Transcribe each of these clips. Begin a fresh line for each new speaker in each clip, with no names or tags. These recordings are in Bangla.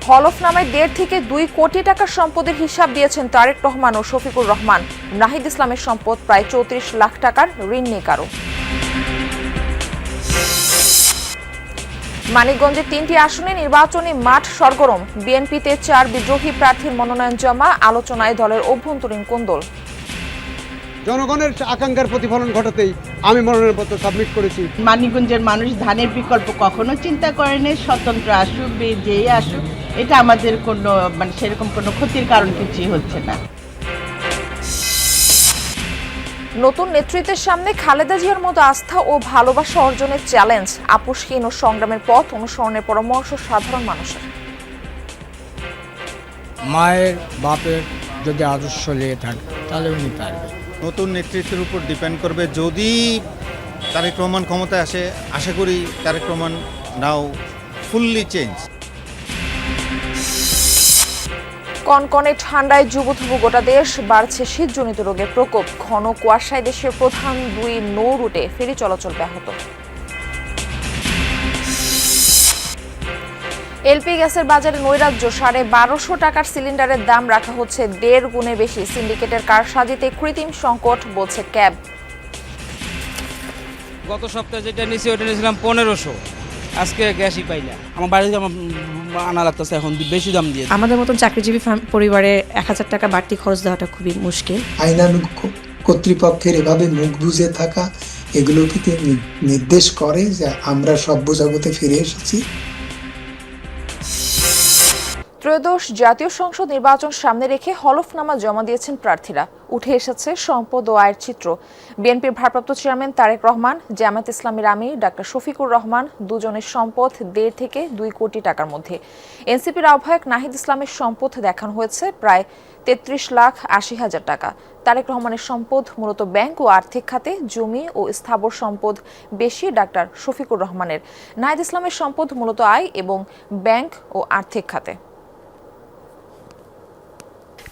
হলফনামায় 1.5 থেকে 2 কোটি টাকার সম্পদের হিসাব দিয়েছেন তারেক রহমান ও শফিকুর রহমান। নাহিদ ইসলামের সম্পদ প্রায় 34 লাখ টাকার, ঋণ নেই কারো। মানিকগঞ্জে 3টি আসনে নির্বাচনী মাঠ সরগরম। বিএনপিতে 4 বিদ্রোহী প্রার্থীর মনোনয়ন জমা, আলোচনায় দলের অভ্যন্তরীণ কোন্দল।
জনগণের আকাঙ্ক্ষার প্রতিফলন ঘটাতেই আমি মনোনয়নপত্র সাবমিট করেছি।
মানিকগঞ্জের মানুষ ধানের বিকল্প কখনো চিন্তা করেনি। স্বতন্ত্র আসুক, যেই আসুক, এটা আমাদের কোনো সেরকম কোনো ক্ষতির কারণ কিছুই হচ্ছে না।
নতুন নেতৃত্বের সামনে খালেদা জিয়ার মতো আস্থা ও ভালোবাসা অর্জনের চ্যালেঞ্জ, আপোষহীন ও সংগ্রামের পথ অনুসরণের পরামর্শ সাধারণ মানুষের।
মায়ের বাপের যদি আদর্শ লেগে থাকে তাহলে উনি পারবে।
নতুন নেতৃত্বের উপর ডিপেন্ড করবে। যদি তারেক রহমান ক্ষমতায় আসে, আশা করি Tarique Rahman now fully change.
কনকনে ঠান্ডায় জুবুথুবু গোটা দেশ, বাড়ছে শীতজনিত রোগের প্রকোপ। ঘন কুয়াশায় দেশের প্রধান 2 নৌ রুটে ফেরি চলাচল ব্যাহত। এলপি গ্যাসের বাজারে নৈরাজ্য, 1250 টাকার সিলিন্ডারের দাম রাখা হচ্ছে 1.5 গুণে বেশি। সিন্ডিকেটের কারসাজিতে কৃত্রিম সংকট, বলছে ক্যাব।
গত সপ্তাহে যেটা নিয়েছি ওটা নিয়েছিলাম 1500, আজকে গ্যাসই পাই না।
আমার বাড়িতে আনা লাগতেছে এখন বেশি দাম দিয়ে।
আমাদের মতন চাকরিজীবী পরিবারে 1000 টাকা বাড়তি খরচ দেওয়াটা খুবই মুশকিল।
আইনানুগ কর্তৃপক্ষের এভাবে মুখ বুজে থাকা, এগুলো কি নির্দেশ করে যে আমরা সভ্য জগতে ফিরে এসেছি?
ত্রয়োদশ জাতীয় সংসদ নির্বাচন সামনে রেখে হলফনামা জমা দিয়েছেন প্রার্থীরা। উঠে এসেছে সম্পদ ও আয়ের চিত্র। বিএনপির ভারপ্রাপ্ত চেয়ারম্যান তারেক রহমান, জামায়াত ইসলামীর আমির ডাক্তার শফিকুর রহমান, দুজনের সম্পদ 1.5 থেকে 2 কোটি টাকার মধ্যে। এনসিপির আহ্বায়ক নাহিদ ইসলামের সম্পদ দেখানো হয়েছে প্রায় 33,80,000 টাকা। তারেক রহমানের সম্পদ মূলত ব্যাংক ও আর্থিক খাতে, জমি ও স্থাবর সম্পদ বেশি ডাক্তার শফিকুর রহমানের। নাহিদ ইসলামের সম্পদ মূলত আয় এবং ব্যাংক ও আর্থিক খাতে।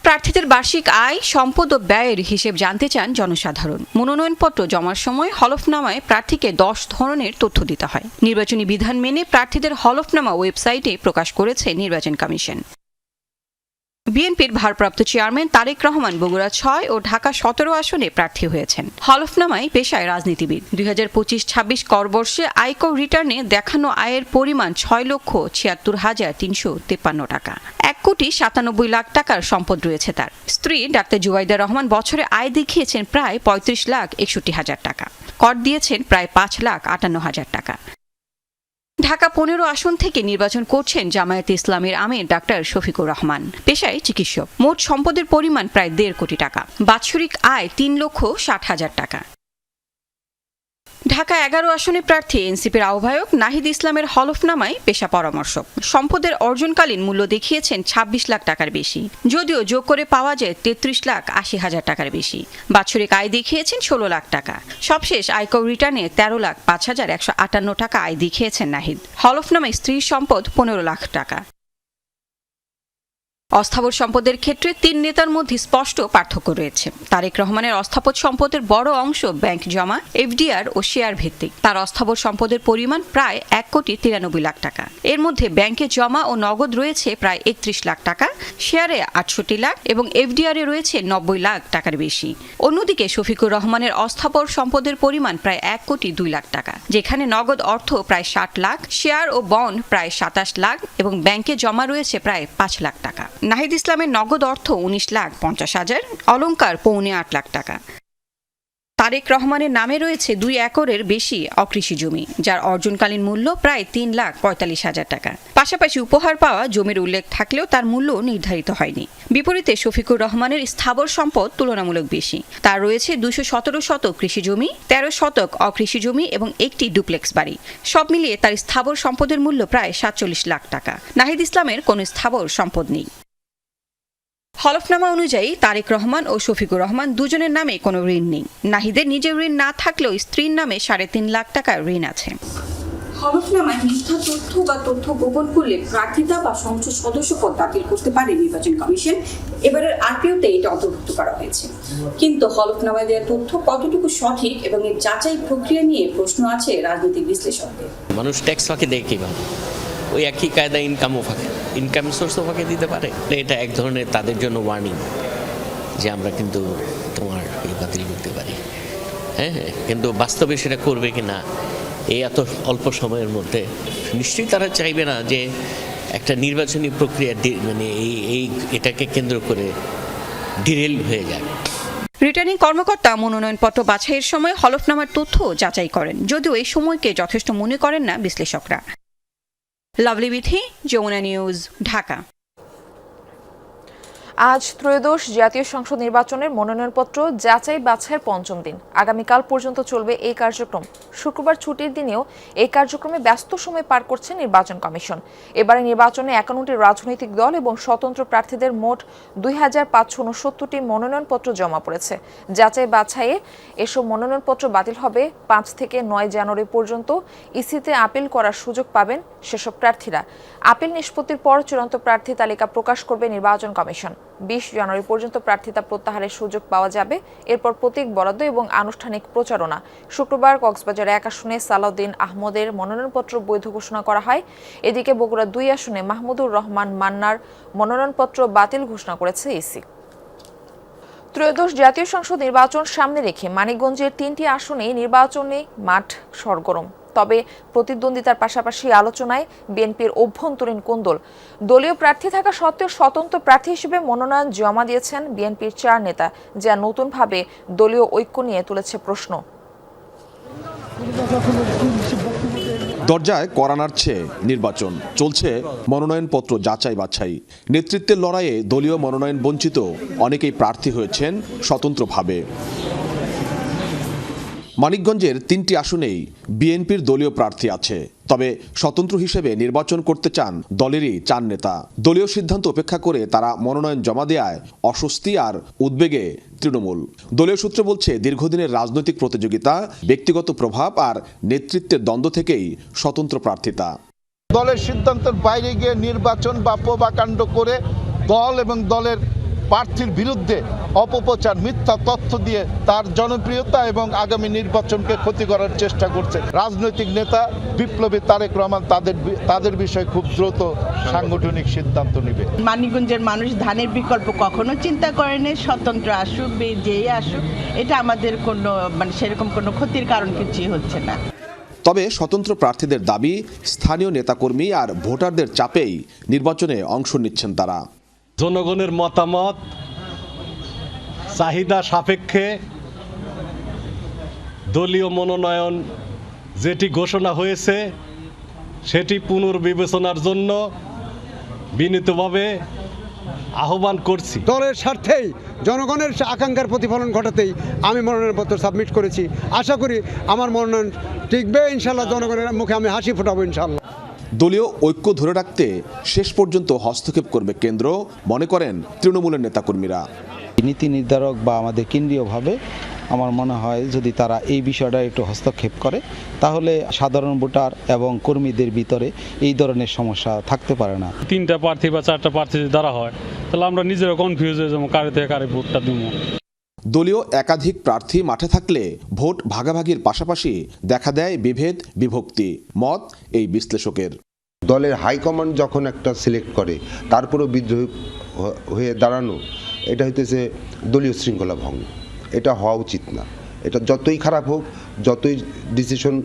প্রার্থীদের বার্ষিক আয়, সম্পদ ও ব্যয়ের হিসেব জানতে চান জনসাধারণ। মনোনয়নপত্র জমার সময় হলফনামায় প্রার্থীকে 10 ধরনের তথ্য দিতে হয়। নির্বাচনী বিধান মেনে প্রার্থীদের হলফনামা ওয়েবসাইটে প্রকাশ করেছে নির্বাচন কমিশন। বিএনপির ভারপ্রাপ্ত চেয়ারম্যান তারেক রহমান বগুড়া 6 ও ঢাকা 17 আসনে প্রার্থী হয়েছেন। হলফনামায় পেশায় রাজনীতিবিদ। 2025-26 করবর্ষে আয়কর রিটার্নে দেখানো আয়ের পরিমাণ 6,76,353 টাকা। 1,97,00,000 টাকার সম্পদ রয়েছে তার। স্ত্রী ডাক্তার জুবাইদা রহমান বছরে আয় দেখিয়েছেন প্রায় 35,61,000 টাকা। কর দিয়েছেন প্রায় 5,58,000 টাকা। ঢাকা 15 আসন থেকে নির্বাচন করছেন জামায়াতে ইসলামীর আমির ডাক্তার শফিকুর রহমান। পেশায় চিকিৎসক। মোট সম্পদের পরিমাণ প্রায় 1.5 কোটি টাকা। বাৎসরিক আয় 3,60,000 টাকা। ঢাকা 11 আসনে প্রার্থী এনসিপির আহ্বায়ক নাহিদ ইসলামের হলফনামায় পেশা পরামর্শক। সম্পদের অর্জনকালীন মূল্য দেখিয়েছেন 26 লাখ টাকার বেশি, যদিও যোগ করে পাওয়া যায় 33,80,000 টাকার বেশি। বাৎসরিক আয় দেখিয়েছেন 16 লাখ টাকা। সবশেষ আয়কর রিটার্নে 13,05,158 টাকা আয় দেখিয়েছেন নাহিদ। হলফনামায় স্ত্রীর সম্পদ 15 লাখ টাকা। অস্থাবর সম্পদের ক্ষেত্রে 3 নেতার মধ্যে স্পষ্ট পার্থক্য রয়েছে। তারেক রহমানের অস্থাবর সম্পদের বড় অংশ ব্যাংক জমা, এফডিআর ও শেয়ার ভিত্তিক। তার অস্থাবর সম্পদের পরিমাণ প্রায় 1,93,00,000 টাকা। এর মধ্যে ব্যাংকে জমা ও নগদ রয়েছে প্রায় 31 লাখ টাকা, শেয়ারে 68 লাখ এবং এফডিআরে রয়েছে 90 লাখ টাকার বেশি। অন্যদিকে শফিকুর রহমানের অস্থাবর সম্পদের পরিমাণ প্রায় 1,02,00,000 টাকা, যেখানে নগদ অর্থ প্রায় 60 লাখ, শেয়ার ও বন্ড প্রায় 27 লাখ এবং ব্যাংকে জমা রয়েছে প্রায় 5 লাখ টাকা। নাহিদ ইসলামের নগদ অর্থ 19,50,000, অলংকার 7.25 লাখ টাকা। তারেক রহমানের নামে রয়েছে 2 একরের বেশি অকৃষি জমি, যার অর্জনকালীন মূল্য প্রায় 3,45,000 টাকা। পাশাপাশি উপহার পাওয়া জমির উল্লেখ থাকলেও তার মূল্য নির্ধারিত হয়নি। বিপরীতে শফিকুর রহমানের স্থাবর সম্পদ তুলনামূলক বেশি। তার রয়েছে 217 শতক কৃষি জমি, 13 শতক অকৃষি জমি এবং একটি ডুপ্লেক্স বাড়ি। সব মিলিয়ে তার স্থাবর সম্পদের মূল্য প্রায় 47 লাখ টাকা। নাহিদ ইসলামের কোনো স্থাবর সম্পদ নেই। হলফনামা অনুযায়ী তারেক রহমান ও শফিকুর রহমান দুজনের নামে কোনো ঋণ নেই। নাহিদের নিজের ঋণ না থাকলেও স্ত্রীর নামে 3.5 লাখ টাকার ঋণ আছে।
হলফনামায় মিথ্যা তথ্য বা তথ্য গোপন করলে প্রার্থিতা বা সংসদ সদস্য পদ বাতিল করতে পারে নির্বাচন কমিশন। এবারের আরপিওতে এটা অন্তর্ভুক্ত করা হয়েছে। কিন্তু হলফনামায় দেওয়া তথ্য কতটুকু সঠিক এবং এর যাচাই প্রক্রিয়া নিয়ে প্রশ্ন আছে রাজনৈতিক বিশ্লেষকদের।
মানুষ ট্যাক্স ফাঁকি দেয় কিভাবে? ওই একই কায়দা ইনকামও ফাঁকে। ইনকাম সোর্সও ফাঁকি দিতে পারে। এটা এক ধরনের তাদের জন্য ওয়ার্নিং যে আমরা কিন্তু তোমার বাতিল করতে পারি। হ্যাঁ, কিন্তু বাস্তবে সেটা করবে কি না এই এত অল্প সময়ের মধ্যে নিশ্চয়ই তারা চাইবে না যে একটা নির্বাচনী প্রক্রিয়া মানে এটাকে কেন্দ্র করে ডিরেল হয়ে যায়।
রিটার্নিং কর্মকর্তা মনোনয়নপত্র বাছাইয়ের সময় হলফনামার তথ্য যাচাই করেন, যদিও এই সময়কে যথেষ্ট মনে করেন না বিশ্লেষকরা। Lovely Bithi, Jamuna News, Dhaka.
আজ ত্রয়োদশ জাতীয় সংসদ নির্বাচনের মনোনয়নপত্র যাচাই বাছাইয়ের পঞ্চম দিন। আগামীকাল পর্যন্ত চলবে এই কার্যক্রম। শুক্রবার ছুটির দিনেও এই কার্যক্রমে ব্যস্ত সময় পার করছে নির্বাচন কমিশন। এবারে নির্বাচনে 51টি রাজনৈতিক দল এবং স্বতন্ত্র প্রার্থীদের মোট 2569টি মনোনয়নপত্র জমা পড়েছে। যাচাই বাছাইয়ে এসব মনোনয়নপত্র বাতিল হবে 5 থেকে 9 জানুয়ারি পর্যন্ত। ইসিতে আপিল করার সুযোগ পাবেন সেসব প্রার্থীরা। আপিল নিষ্পত্তির পর চূড়ান্ত প্রার্থী তালিকা প্রকাশ করবে নির্বাচন কমিশন। 20 জানুয়ারি পর্যন্ত প্রার্থিতা প্রত্যাহারের সুযোগ পাওয়া যাবে। এরপর প্রতীক বরাদ্দ এবং আনুষ্ঠানিক প্রচারণা। শুক্রবার কক্সবাজার 1 আসনে সালাউদ্দিন আহমদের মনোনয়নপত্র বৈধ ঘোষণা করা হয়। এদিকে বগুড়া 2 আসনে মাহমুদুর রহমান মান্নার মনোনয়নপত্র বাতিল ঘোষণা করেছে ইসি। ত্রয়োদশ জাতীয় সংসদ নির্বাচন সামনে রেখে মানিকগঞ্জের 3টি আসনে নির্বাচনী মাঠ সরগরম। তবে প্রতিদ্বন্দ্বিতার পাশাপাশি আলোচনায় বিএনপির অভ্যন্তরীণ কোন্দল। দলীয় প্রার্থী থাকা সত্ত্বেও স্বতন্ত্র প্রার্থী হিসেবে মনোনয়ন জমা দিয়েছেন বিএনপির 4 নেতা, যা নতুনভাবে দলীয় ঐক্য নিয়ে তুলেছে প্রশ্ন।
দরজায় কড়া নাড়ছে নির্বাচন, চলছে মনোনয়নপত্র যাচাই বাছাই। নেতৃত্বের লড়াইয়ে দলীয় মনোনয়ন বঞ্চিত অনেকেই প্রার্থী হয়েছেন স্বতন্ত্রভাবে। মানিকগঞ্জের 3টি আসনেই বিএনপির দলীয় প্রার্থী আছে, তবে স্বতন্ত্র হিসেবে নির্বাচন করতে চান দলেরই 4 নেতা। দলীয় সিদ্ধান্ত উপেক্ষা করে তারা মনোনয়ন জমা দেওয়ায় অস্বস্তি আর উদ্বেগে তৃণমূল। দলীয় সূত্র বলছে, দীর্ঘদিনের রাজনৈতিক প্রতিযোগিতা, ব্যক্তিগত প্রভাব আর নেতৃত্বের দ্বন্দ্ব থেকেই স্বতন্ত্র প্রার্থিতা।
দলের সিদ্ধান্তের বাইরে গিয়ে নির্বাচন বা প্রভাকাণ্ড করে দল এবং দলের প্রার্থীর বিরুদ্ধে অপপ্রচার, মিথ্যা তথ্য দিয়ে তার জনপ্রিয়তা এবং আগামী নির্বাচনকে ক্ষতি করার চেষ্টা করছে। রাজনৈতিক নেতা বিপ্লবী তারেক রহমান তাদের বিষয়ে খুব দ্রুত সাংগঠনিক সিদ্ধান্ত নেবে।
মানিকগঞ্জের মানুষ ধানের বিকল্প কখনো চিন্তা করেনি। স্বতন্ত্র আসুক, যেই আসুক, এটা আমাদের কোনো সেরকম কোনো ক্ষতির কারণ কিছুই হচ্ছে না।
তবে স্বতন্ত্র প্রার্থীদের দাবি, স্থানীয় নেতাকর্মী আর ভোটারদের চাপেই নির্বাচনে অংশ নিচ্ছেন তারা।
জনগণের মতামত চাহিদা সাপেক্ষে দলীয় মনোনয়ন যেটি ঘোষণা হয়েছে সেটি পুনর্বিবেচনার জন্য বিনীতভাবে আহ্বান করছি।
দলের স্বার্থেই, জনগণের আকাঙ্ক্ষার প্রতিফলন ঘটাতেই আমি মনোনয়নপত্র সাবমিট করেছি। আশা করি আমার মনোনয়ন টিকবে ইনশাল্লাহ। জনগণের মুখে আমি হাসি ফোটাবো ইনশাল্লাহ।
দলীয় ঐক্য ধরে রাখতে শেষ পর্যন্ত হস্তক্ষেপ করবে কেন্দ্র, মনে করেন তৃণমূলের নেতাকর্মীরা।
নীতি নির্ধারক বা আমাদের কেন্দ্রীয়ভাবে আমার মনে হয় যদি তারা এই বিষয়টা একটু হস্তক্ষেপ করে, তাহলে সাধারণ ভোটার এবং কর্মীদের ভিতরে এই ধরনের সমস্যা থাকতে পারে না।
3টা প্রার্থী বা 4টা প্রার্থী যদি দ্বারা হয়, তাহলে আমরা নিজেরা কনফিউজ হয়ে যাবো কারে থেকে কারে ভোটটা দিব।
দলীয় একাধিক প্রার্থী মাঠে থাকলে ভোট ভাগাভাগির পাশাপাশি দেখা দেয় বিভেদ, বিভক্তি। মত এই বিশ্লেষকের।
দলের হাইকমান্ড যখন একটা সিলেক্ট করে তারপরেও বিদ্রোহী হয়ে দাঁড়ানো, এটা হইতেছে দলীয় শৃঙ্খলা ভঙ্গ। এটা হওয়া উচিত না। এটা যতই খারাপ হোক, যতই ডিসিশন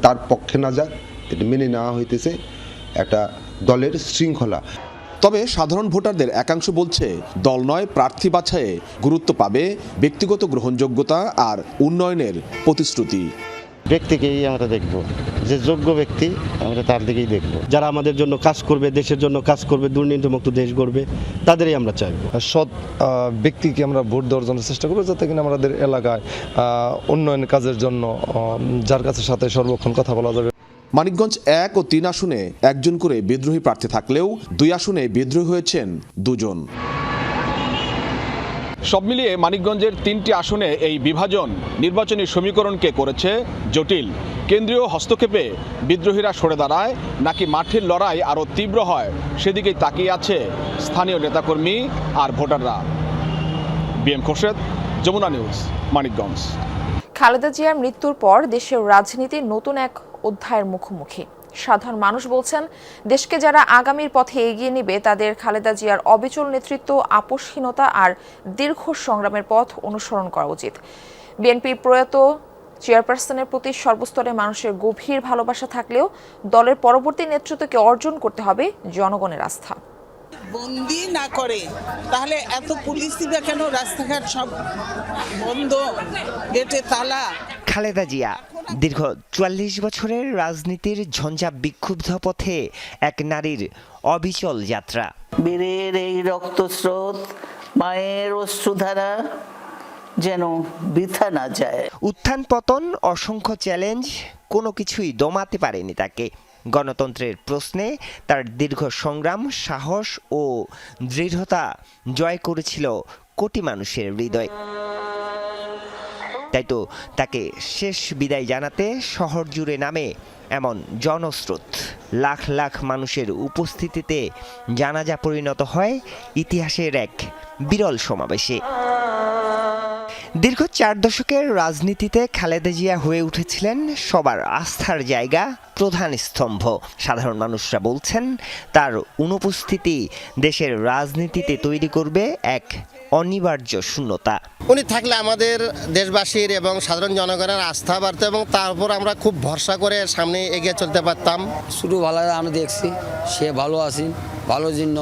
তার পক্ষে না যাক, এটা মেনে নেওয়া হইতেছে একটা দলের শৃঙ্খলা।
তবে সাধারণ ভোটারদের একাংশ বলছে, দল নয় প্রার্থী বাছাইয়ে গুরুত্ব পাবে ব্যক্তিগত গ্রহণযোগ্যতা আর উন্নয়নের প্রতিশ্রুতি।
ব্যক্তিকেই আমরা দেখব, যে যোগ্য ব্যক্তি আমরা তার দিকেই দেখব। যারা আমাদের জন্য কাজ করবে, দেশের জন্য কাজ করবে, দুর্নীতিমুক্ত দেশ গড়বে, তাদেরই আমরা চাইব।
সৎ ব্যক্তিকে আমরা ভোট দেওয়ার জন্য চেষ্টা করবো, যাতে কিনা আমাদের এলাকায় উন্নয়নের কাজের জন্য যার কাছে সাথে সর্বক্ষণ কথা বলা যাবে।
মানিকগঞ্জ 1 ও 3 আসনে একজন করে বিদ্রোহী প্রার্থী থাকলেও 2 আসনে বিদ্রোহী হয়েছেন 2 জন।
সব মিলিয়ে মানিকগঞ্জের 3টি আসনে এই বিভাজন নির্বাচনী সমীকরণকে করেছে জটিল। কেন্দ্রীয় হস্তক্ষেপে বিদ্রোহীরা সরে দাঁড়ায় নাকি মাঠের লড়াই আরও তীব্র হয়, সেদিকেই তাকিয়ে আছে স্থানীয় নেতাকর্মী আর ভোটাররা। BM Khorshed, Jamuna news, Manikganj.
খালেদা জিয়ার মৃত্যুর পর দেশের রাজনীতি নতুন এক অধ্যায়ের মুখোমুখি। সাধারণ মানুষ বলছেন, দেশকে যারা আগামীর পথে এগিয়ে নেবে তাদের খালেদা জিয়ার অবিচল নেতৃত্ব, আপোষহীনতা আর দীর্ঘ সংগ্রামের পথ অনুসরণ করা উচিত। বিএনপির প্রয়াত চেয়ারপারসনের প্রতি সর্বস্তরে মানুষের গভীর ভালোবাসা থাকলেও দলের পরবর্তী নেতৃত্বকে অর্জন করতে হবে জনগণের আস্থা।
বন্দি না করে তাহলে এত পুলিশ দিবে কেন? রাস্তাঘাট সব বন্ধ, গেটে তালা।
খালেদা জিয়া দীর্ঘ ৪৪ বছরের রাজনীতির ঝঞ্ঝা বিক্ষুব্ধ পথে এক নারীর অবিচল যাত্রা।
বীরের এই রক্তস্রোত, মায়ের অশ্রুধারা যেন বৃথা না যায়।
উত্থান পতন, অসংখ্য চ্যালেঞ্জ, কোনো কিছুই দমাতে পারেনি তাকে। গণতন্ত্রের প্রশ্নে তার দীর্ঘ সংগ্রাম, সাহস ও দৃঢ়তা জয় করেছিল কোটি মানুষের হৃদয়। তাই তো তাকে শেষ বিদায় জানাতে শহর জুড়ে নামে এমন জনস্রোত। লাখ লাখ মানুষের উপস্থিতিতে জানাজা পরিণত হয় ইতিহাসের এক বিরল সমাবেশে। দীর্ঘ ৪ দশকের রাজনীতিতে খালেদা জিয়া হয়ে উঠেছিলেন সবার আস্থার জায়গা, প্রধান স্তম্ভ। সাধারণ মানুষরা বলছেন, তার অনুপস্থিতি দেশের রাজনীতিতে তৈরি করবে এক অনিবার্য শূন্যতা।
উনি থাকলে আমাদের দেশবাসীর এবং সাধারণ জনগণের আস্থা বাড়ত এবং তারপর আমরা খুব ভরসা করে সামনে এগিয়ে চলতে পারতাম।
শুরু ভালো আমরা দেখছি, সে ভালো আছেন, ভালো জন্য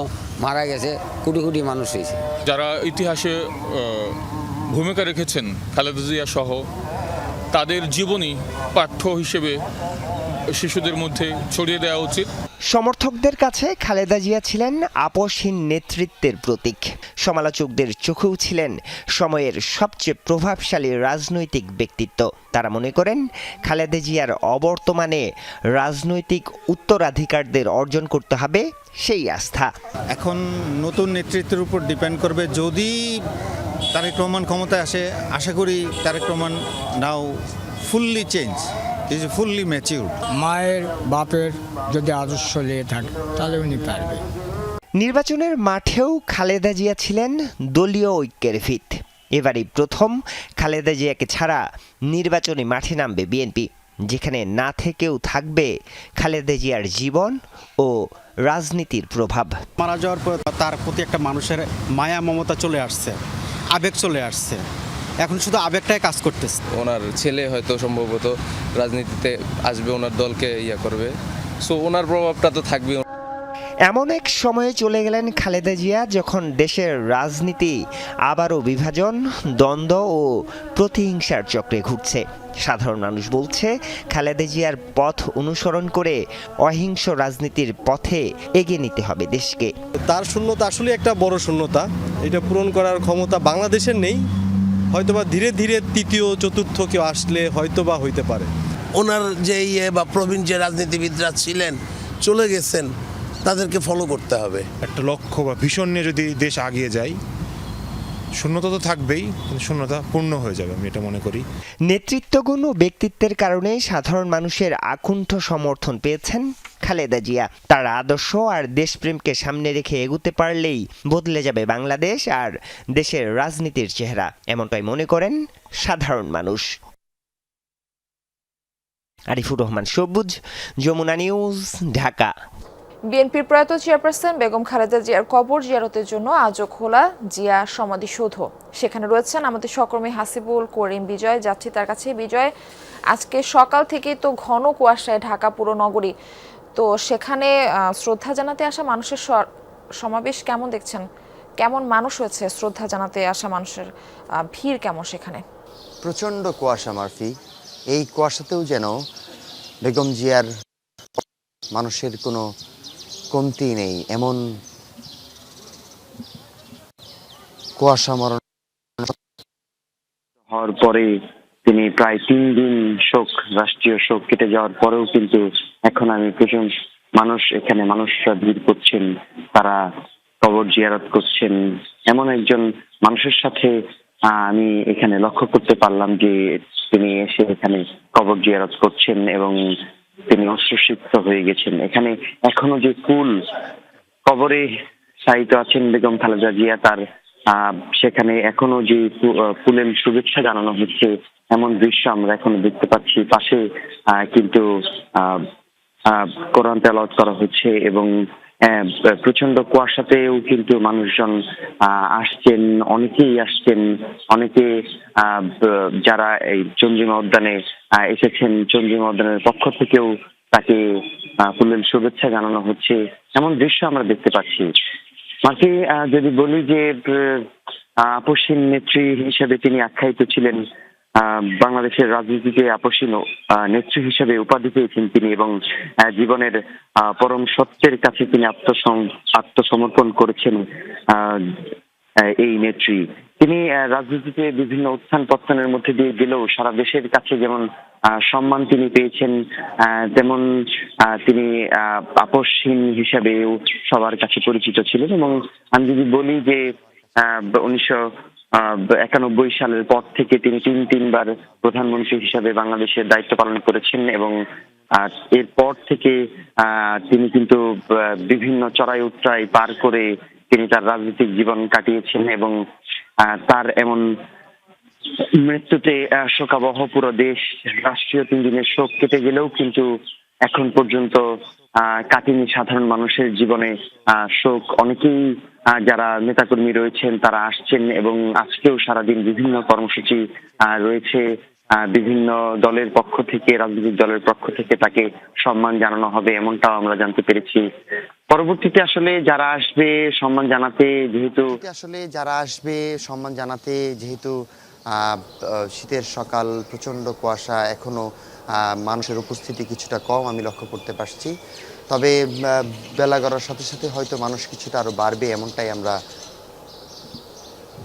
মারা গেছে, কোটি কোটি মানুষ হয়েছে।
যারা ইতিহাসে ভূমিকা রেখেছেন খালেদা জিয়া সহ, তাদের জীবনী পাঠ্য হিসেবে শিশুদের মধ্যে ছড়িয়ে দেওয়া উচিত।
সমর্থকদের কাছে খালেদা জিয়া ছিলেন আপোষহীন নেতৃত্বের প্রতীক। সমালোচকদের চোখেও ছিলেন সময়ের সবচেয়ে প্রভাবশালী রাজনৈতিক ব্যক্তিত্ব। তারা মনে করেন, খালেদা জিয়ার অবর্তমানে রাজনৈতিক উত্তরাধিকারদের অর্জন করতে হবে সেই আস্থা।
এখন নতুন নেতৃত্বের উপর ডিপেন্ড করবে। যদি তারেক রহমান ক্ষমতায় আসে, আশা করি Tarique Rahman now fully change, is fully mature.
মায়ের বাপের যদি আদর্শ নিয়ে থাকে তাহলে উনি পারবে।
নির্বাচনের মাঠেও খালেদা জিয়া ছিলেন দলীয় ঐক্যের ভিত। এবারই প্রথম খালেদা জিয়াকে ছাড়া নির্বাচনী মাঠে নামবে বিএনপি, যেখানে না থেকেও থাকবে খালেদা জিয়ার জীবন ও রাজনীতির প্রভাব।
মারা যাওয়ার পর তার প্রতি একটা মানুষের মায়া মমতা চলে আসছে, আবেগ চলে আসছে। এখন শুধু আবেগটাই কাজ করতেছে।
ওনার ছেলে হয়তো সম্ভবত রাজনীতিতে আসবে, ওনার দলকে করবে, সো ওনার প্রভাবটা তো থাকবে।
এমন এক সময়ে চলে গেলেন খালেদা জিয়া যখন দেশের রাজনীতি আবারও বিভাজন, দ্বন্দ্ব ও প্রতিহিংসার চক্রে ঘুরছে। সাধারণ মানুষ বলছে, খালেদা জিয়ার পথ অনুসরণ করে অহিংস রাজনীতির পথে এগিয়ে নিতে হবে দেশকে।
তার শূন্যতা আসলে একটা বড় শূন্যতা, এটা পূরণ করার ক্ষমতা বাংলাদেশের নেই। হয়তোবা ধীরে ধীরে তৃতীয় চতুর্থ কেউ আসলে হয়তোবা হইতে পারে।
ওনার যে বা প্রবীণ যে রাজনীতিবিদরা ছিলেন, চলে গেছেন, তাদেরকে ফলো করতে হবে।
একটা লক্ষ্য বা ভিশন নিয়ে যদি দেশ আগিয়ে যায়, শূন্যতা তো থাকবেই, কিন্তু শূন্যতা পূর্ণ হয়ে যাবে, আমি এটা মনে করি।
নেতৃত্বগুণ ও ব্যক্তিত্বের কারণে সাধারণ মানুষের আকুণ্ঠ সমর্থন পেয়েছেন খালেদা জিয়া। তার আদর্শ আর দেশপ্রেমকে সামনে রেখে এগুতে পারলেই বদলে যাবে বাংলাদেশ আর দেশের রাজনীতির চেহারা, এমনটাই মনে করেন সাধারণ মানুষ। আরিফুর রহমান সবুজ, যমুনা নিউজ, ঢাকা।
বিএনপির প্রয়াত চেয়ারপারসন বেগম খালেদা জিয়ার কবর জিয়ারতের জন্য আজও খোলা জিয়া সমাধিসৌধ। সেখানে রয়েছেন আমাদের সহকর্মী হাসিবুল করিম বিজয়। যাচ্ছি তার কাছে। বিজয়, আজকে সকাল থেকেই তো ঘন কুয়াশায় ঢাকা পুরো নগরী, তো সেখানে শ্রদ্ধা জানাতে আসা মানুষের সমাবেশ কেমন দেখছেন? কেমন মানুষ হয়েছে শ্রদ্ধা জানাতে আসা মানুষের ভিড় কেমন সেখানে?
প্রচণ্ড কুয়াশা মারফি। এই কুয়াশাতেও যেন বেগম জিয়ার মানুষের কোনো কমতি নেই, এমন কুয়াশা মরণ হওয়ার পরে তিনি প্রায় 3 দিন শোক, রাষ্ট্রীয় শোক কেটে যাওয়ার পরেও কিন্তু এখন আমি প্রচুর মানুষ, এখানে মানুষরা ভিড় করছেন, তারা কবর জিয়ারত করছেন। এমন একজন মানুষের সাথে আমি এখানে লক্ষ্য করতে পারলাম যে তিনি এসে এখানে কবর জিয়ারত করছেন এবং তিনি অশ্রুসিক্ত হয়ে গেছেন। এখানে এখনো যে ফুল কবরে শায়িত আছেন বেগম খালেদা জিয়া, তার সেখানে এখনো যে ফুলের শুভেচ্ছা জানানো হচ্ছে, এমন দৃশ্য আমরা এখনো দেখতে পাচ্ছি। পাশে কিন্তু কোরআন তেলাওয়াত করা হচ্ছে এবং প্রচন্ড কুয়াশাতেও কিন্তু মানুষজন আসছেন, অনেকেই আসছেন, অনেকে যারা এই চন্দ্রিমা উদ্যানে এসেছেন, চন্দ্রিমা উদ্যানের পক্ষ থেকেও তাকে ফুলের শুভেচ্ছা জানানো হচ্ছে, এমন দৃশ্য আমরা দেখতে পাচ্ছি। মাকে যদি বলি যে আপসহীন নেত্রী হিসেবে তিনি আখ্যায়িত ছিলেন, বাংলাদেশের রাজনীতিতে আপসহীন নেত্রী হিসেবে উপাধি পেয়েছেন তিনি এবং জীবনের পরম সত্যের কাছে তিনি আত্মসমর্পণ করেছেন এই নেত্রী। তিনি রাজনীতিতে বিভিন্ন উত্থান পতনের মধ্যে দিয়ে গেলেও সারা দেশের কাছে যেমন সম্মান তিনি পেয়েছেন, তেমন তিনি আপসহীন হিসেবেও সবার কাছে পরিচিত ছিলেন। এবং আমি যদি বলি যে 1991 সালের পর থেকে তিনি তিনবার প্রধানমন্ত্রী হিসাবে বাংলাদেশের দায়িত্ব পালন করেছেন এবং এরপর থেকে তিনি কিন্তু বিভিন্ন চড়াই উতরাই পার করে তিনি তার রাজনৈতিক জীবন কাটিয়েছেন এবং তার এমন মৃত্যুতে শোকাবহ পুরো দেশ। রাষ্ট্রীয় 3 দিনের শোক কেটে গেলেও কিন্তু এখন পর্যন্ত কাটেনি সাধারণ মানুষের জীবনে শোক। অনেকেই যারা নেতাকর্মী রয়েছেন তারা আসছেন এবং আজকেও সারাদিন বিভিন্ন কর্মসূচি রয়েছে, বিভিন্ন দলের পক্ষ থেকে, রাজনৈতিক দলের পক্ষ থেকে তাকে সম্মান জানানো হবে এমনটাও আমরা জানতে পেরেছি। পরবর্তীতে আসলে যারা আসবে সম্মান জানাতে যেহেতু
শীতের সকাল, প্রচণ্ড কুয়াশা, এখনও মানুষের উপস্থিতি কিছুটা কম আমি লক্ষ্য করতে পারছি। তবে বেলা গড়ার সাথে সাথে হয়তো মানুষ কিছুটা আরও বাড়বে এমনটাই আমরা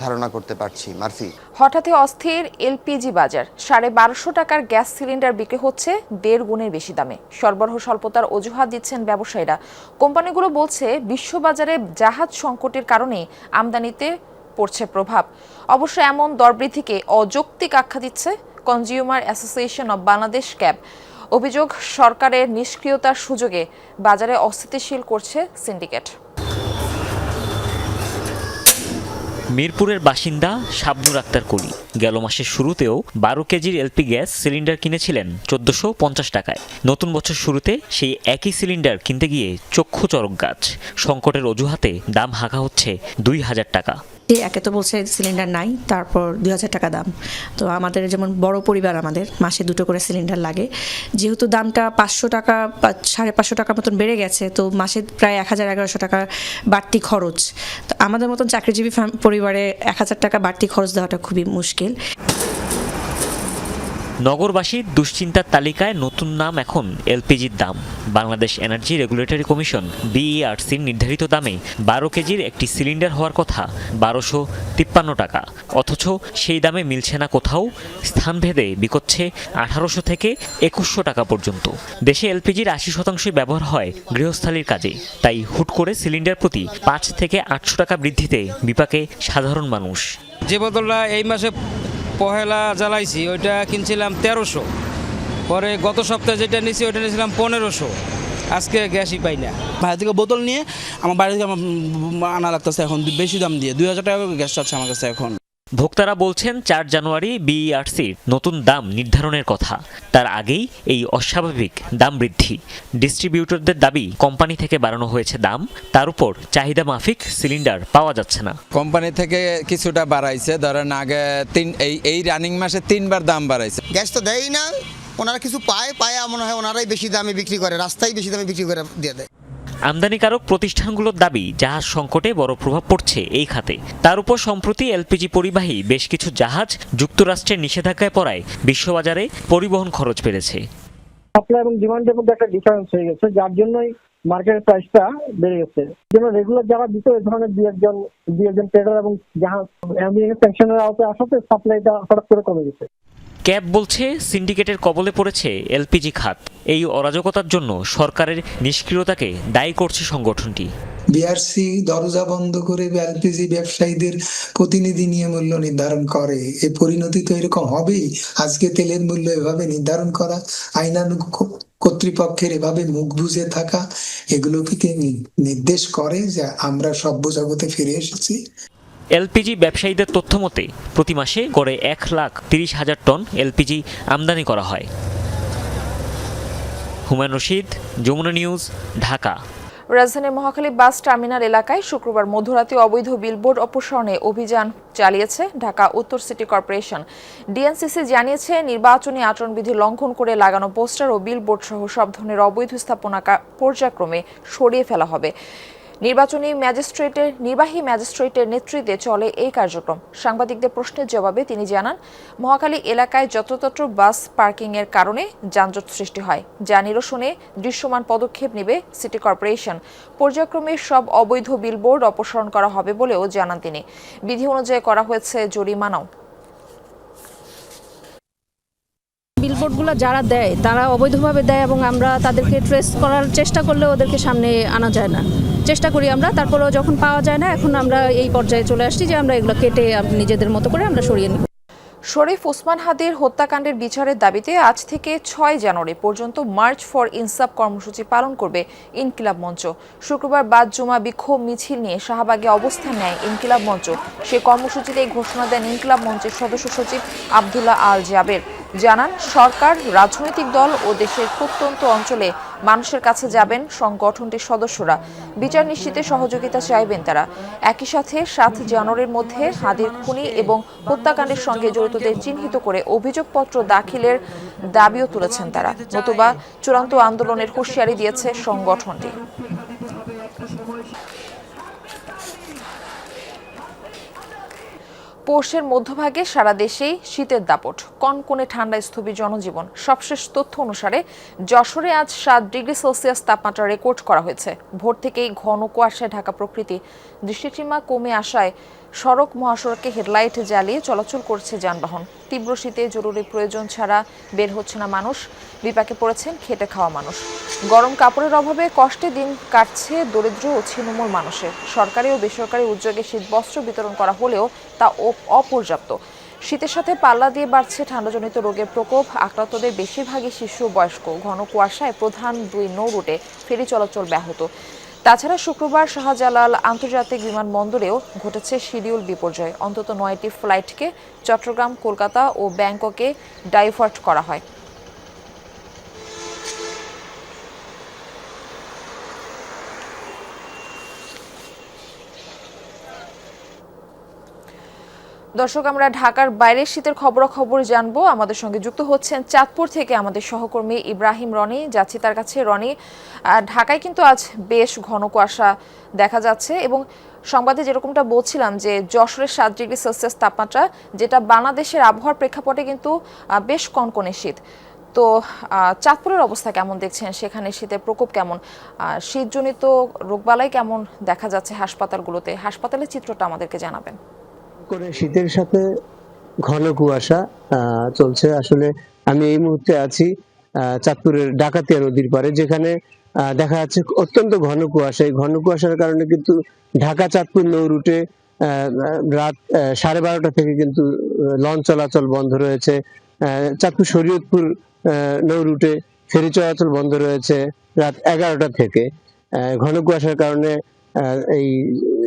ধারণা করতে পারছি। মারফি,
হঠাৎই অস্থির এলপিজি বাজার। 1250 টাকার গ্যাস সিলিন্ডার বিক্রি হচ্ছে 1.5 গুণের বেশি দামে। সরবরাহ স্বল্পতার অজুহাত দিচ্ছেন ব্যবসায়ীরা। কোম্পানিগুলো বলছে বিশ্ববাজারে জাহাজ সংকটের কারণে আমদানিতে পড়ছে প্রভাব। অবশ্য এমন দরবৃদ্ধিকে অযৌক্তিক আখ্যা দিচ্ছে consumer association of Bangladesh cab. অভিযোগ, সরকারের নিষ্ক্রিয়তার সুযোগে বাজারে অস্থিতিশীল করছে সিন্ডিকেট।
মিরপুরের বাসিন্দা শাবনুর আক্তার কলি গেল মাসের শুরুতেও 12 কেজির এলপি গ্যাস সিলিন্ডার কিনেছিলেন 1450 টাকায়। নতুন বছর শুরুতে সেই একই সিলিন্ডার কিনতে গিয়ে চক্ষু চরক গাছ। সংকটের অজুহাতে দাম হাঁকা হচ্ছে 2000 টাকা।
একে তো বলছে সিলিন্ডার নাই, তারপর 2000 টাকা দাম। তো আমাদের যেমন বড় পরিবার, আমাদের মাসে 2টো করে সিলিন্ডার লাগে। যেহেতু দামটা 500 টাকা 550 টাকার মতন বেড়ে গেছে, তো মাসে প্রায় 1000-1100 টাকা বাড়তি খরচ। তো আমাদের মতন চাকরিজীবী পরিবারে 1000 টাকা বাড়তি খরচ দেওয়াটা খুবই মুশকিল।
নগরবাসীর দুশ্চিন্তার তালিকায় নতুন নাম এখন এলপিজির দাম। বাংলাদেশ এনার্জি রেগুলেটরি কমিশন বিইআরসির নির্ধারিত দামে 12 কেজির একটি সিলিন্ডার হওয়ার কথা 1253 টাকা, অথচ সেই দামে মিলছে না কোথাও। স্থানভেদে বিকোচ্ছে 1800 থেকে 2100 টাকা পর্যন্ত। দেশে এলপিজির 80% ব্যবহার হয় গৃহস্থালির কাজে, তাই হুট করে সিলিন্ডার প্রতি 5 থেকে 800 টাকা বৃদ্ধিতে বিপাকে সাধারণ মানুষ।
যে বোতলটা এই মাসে পহেলা জ্বালাইছি ওইটা কিনছিলাম 1300, পরে গত সপ্তাহে যেটা নিয়েছি ওইটা নিয়েছিলাম 1500। আজকে গ্যাসই পাই না।
বাইরে থেকে বোতল নিয়ে আমার বাড়ি থেকে আনা লাগতেছে এখন বেশি দাম দিয়ে। 2000 টাকা গ্যাস চাচ্ছে আমার কাছে এখন।
ভোক্তারা বলছেন 4 জানুয়ারি বিইআরসির নতুন দাম নির্ধারণের কথা, তার আগেই এই অস্বাভাবিক দাম বৃদ্ধি। ডিস্ট্রিবিউটরদের দাবি কোম্পানি থেকে বাড়ানো হয়েছে দাম, তার উপর চাহিদা মাফিক সিলিন্ডার পাওয়া যাচ্ছে না।
কোম্পানি থেকে কিছুটা বাড়াইছে, ধরেন আগে এই রানিং মাসে 3বার দাম বাড়াইছে।
গ্যাস তো দেয়ই না, ওনারা কিছু পায় মনে হয় ওনারাই বেশি দামে বিক্রি করে, রাস্তায় বেশি দামে বিক্রি করে দিয়ে দেয়।
আমদানিকারক প্রতিষ্ঠানগুলোর দাবি জাহাজ সংকটে বড় প্রভাব পড়ছে এই খাতে। তার উপর সম্প্রতি এলপিজি পরিবাহী বেশ কিছু জাহাজ যুক্তরাষ্ট্রের নিষেধাজ্ঞায় পড়ায় বিশ্ববাজারে পরিবহন খরচ বেড়েছে।
সাপ্লাই এবং ডিমান্ডের মধ্যে একটা ডিফারেন্স হয়ে গেছে, যার জন্যই মার্কেট প্রাইসটা বেড়ে গেছে। যেন রেগুলার যারা দিত এই ধরনের দুই একজন ট্রেডার এবং জাহাজ স্যাংশনের আওতায় আসাতে সাপ্লাইটা হঠাৎ করে কমে গেছে।
ক্যাব বলছে সিন্ডিকেটের কবলে পড়েছে এলপিজি খাত। এই অরাজকতার জন্য সরকারের নিষ্ক্রিয়তাকে দায়ী করছে সংগঠনটি।
বিআরসি দরজা বন্ধ করে এলপিজি ব্যবসায়ীদের প্রতিনিধি নিয়ে মূল্য নির্ধারণ করে। এই পরিণতি তো এরকম হবেই। আজকে তেলের মূল্য এভাবে নির্ধারণ করা, আইনানুগ কর্তৃপক্ষের এভাবে মুখ বুজে থাকা, এগুলো কি নির্দেশ করে যে আমরা সভ্য জগতে ফিরে এসেছি?
এলপিজি ব্যবসায়ীদের তথ্য মতে প্রতি মাসে গড়ে 1,30,000 টন এলপিজি আমদানি করা হয়। হুমায়ুন রশিদ, যমুনা নিউজ, ঢাকা।
রাজধানীর মহাখালী বাস টার্মিনাল এলাকায় শুক্রবার মধ্যরাতে অবৈধ বিলবোর্ড অপসারণে অভিযান চালিয়েছে ঢাকা উত্তর সিটি কর্পোরেশন। ডিএনসিসি জানিয়েছে, নির্বাচনী আচরণবিধি লঙ্ঘন করে লাগানো পোস্টার ও বিলবোর্ড সহ সব ধরনের অবৈধ স্থাপনা পর্যায়ক্রমে সরিয়ে ফেলা হবে। নির্বাহী ম্যাজিস্ট্রেটের নেতৃত্বে চলে এই কার্যক্রম। সাংবাদিকদের প্রশ্নের জবাবে তিনি জানান, মহাখালী এলাকায় যত্রতত্র বাস পার্কিংয়ের কারণে যানজট সৃষ্টি হয়, যা নিরসনে দৃশ্যমান পদক্ষেপ নেবে সিটি কর্পোরেশন। পর্যায়ক্রমে সব অবৈধ বিলবোর্ড অপসারণ করা হবে বলেও জানান তিনি। বিধি অনুযায়ী করা হয়েছে জরিমানাও।
বিলবোর্ডগুলো যারা দেয় তারা অবৈধভাবে দেয় এবং আমরা তাদেরকে ট্রেস করার চেষ্টা করলেও ওদেরকে সামনে আনা যায় না। চেষ্টা করি আমরা, তারপরেও যখন পাওয়া যায় না, এখন আমরা এই পর্যায়ে চলে আসছি যে আমরা এগুলো কেটে নিজেদের মতো করে আমরা সরিয়ে নিব।
শরীফ ওসমান হাদির হত্যাকাণ্ডের বিচারের দাবিতে আজ থেকে 6 জানুয়ারি পর্যন্ত মার্চ ফর ইনসাফ কর্মসূচি পালন করবে ইনকিলাব মঞ্চ। শুক্রবার বাদ জুমা বিক্ষোভ মিছিল নিয়ে শাহবাগে অবস্থান নেয় ইনকিলাব মঞ্চ। সে কর্মসূচিতে ঘোষণা দেন ইনকিলাব মঞ্চের সদস্য সচিব আব্দুল্লাহ আল জাবের। জানান, সরকার, রাজনৈতিক দল ও দেশের প্রত্যন্ত অঞ্চলে মানুষের কাছে যাবেন সংগঠনটির সদস্যরা। বিচার নিশ্চিতে সহযোগিতা চাইবেন তারা। একই সাথে 7 জানুয়ারির মধ্যে হাদির খুনি এবং হত্যাকাণ্ডের সঙ্গে জড়িতদের চিহ্নিত করে অভিযোগপত্র দাখিলের দাবিও তুলেছেন তারা, নতুবা চূড়ান্ত আন্দোলনের হুঁশিয়ারি দিয়েছে সংগঠনটি। পৌষের মধ্যভাগে সারা দেশেই শীতের দাপট, কনকনে ঠান্ডায় স্থবির জনজীবন। সবশেষ তথ্য অনুসারে যশোরে আজ 7 ডিগ্রি সেলসিয়াস তাপমাত্রা রেকর্ড করা হয়েছে। ভোর থেকেই ঘন কুয়াশায় ঢাকা প্রকৃতি। দৃষ্টিসীমা কমে আসায় সড়ক মহাসড়কে হেডলাইট জ্বালিয়ে চলাচল করছে যানবাহন। তীব্র শীতে জরুরি প্রয়োজন ছাড়া বের হচ্ছে না মানুষ। বিপাকে পড়েছেন খেটে খাওয়া মানুষ। গরম কাপড়ের অভাবে কষ্টে দিন কাটছে দরিদ্র ও ছিন্নমূল মানুষের। সরকারি ও বেসরকারি উদ্যোগে শীতবস্ত্র বিতরণ করা হলেও তা অপর্যাপ্ত। শীতের সাথে পাল্লা দিয়ে বাড়ছে ঠান্ডাজনিত রোগের প্রকোপ। আক্রান্তদের বেশিরভাগই শিশু বয়স্ক। ঘন কুয়াশায় প্রধান 2 নৌ রুটে ফেরি চলাচল ব্যাহত। তাছাড়া শুক্রবার শাহজালাল আন্তর্জাতিক বিমানবন্দরেও ঘটেছে শিডিউল বিপর্যয়। অন্তত 9টি ফ্লাইটকে চট্টগ্রাম, কলকাতা ও ব্যাংককে ডাইভার্ট করা হয়। দর্শক, আমরা ঢাকার বাইরের শীতের খবরাখবর জানবো। আমাদের সঙ্গে যুক্ত হচ্ছেন চাঁদপুর থেকে আমাদের সহকর্মী ইব্রাহিম রনি। যাচ্ছি তার কাছে। রনি, ঢাকায় কিন্তু আজ বেশ ঘন কুয়াশা দেখা যাচ্ছে এবং সংবাদে যেরকমটা বলছিলাম যে যশোরের 7 ডিগ্রি সেলসিয়াস তাপমাত্রা, যেটা বাংলাদেশের আবহাওয়ার প্রেক্ষাপটে কিন্তু বেশ কনকনে শীত। তো চাঁদপুরের অবস্থা কেমন দেখছেন? সেখানে শীতের প্রকোপ কেমন? শীতজনিত রোগবালাই কেমন দেখা যাচ্ছে হাসপাতালগুলোতে? হাসপাতালের চিত্রটা আমাদেরকে জানাবেন।
করে শীতের সাথে ঘন কুয়াশা চলছে। আসলে আমি এই মুহূর্তে আছি চাঁদপুরের ডাকাতিয়া নদীর পাড়ে, যেখানে দেখা যাচ্ছে অত্যন্ত ঘন কুয়াশা। এই ঘন কুয়াশার কারণে কিন্তু ঢাকা চাঁদপুর নৌ রুটে রাত 12:30 থেকে কিন্তু লঞ্চ চলাচল বন্ধ রয়েছে। চাঁদপুর শরীয়তপুর নৌ রুটে ফেরি চলাচল বন্ধ রয়েছে রাত 11টা থেকে। ঘন কুয়াশার কারণে এই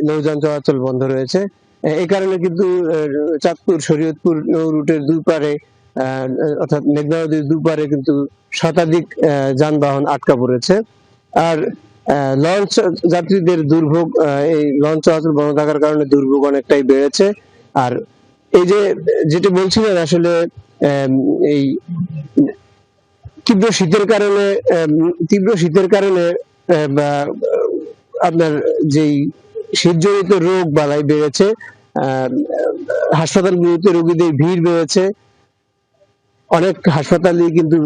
নৌযান চলাচল বন্ধ রয়েছে। এই কারণে কিন্তু চাঁদপুর শরীয়তপুর নৌ রুটের দুপারে অর্থাৎ মেঘনা নদীর দুপারে কিন্তু শতাধিক যানবাহন আটকা পড়েছে। আর লঞ্চ যাত্রীদের দুর্ভোগ, এই লঞ্চ চলাচল বন্ধ থাকার কারণে দুর্ভোগ অনেকটাই বেড়েছে। আর এই যে যেটা বলছিলেন, আসলে এই তীব্র শীতের কারণে আপনার যেই শীতজনিত রোগ বালাই বেড়েছে, হাসপাতালগুলোতে রোগীদের ভিড় বেড়েছে। অনেক হাসপাতালে কিন্তু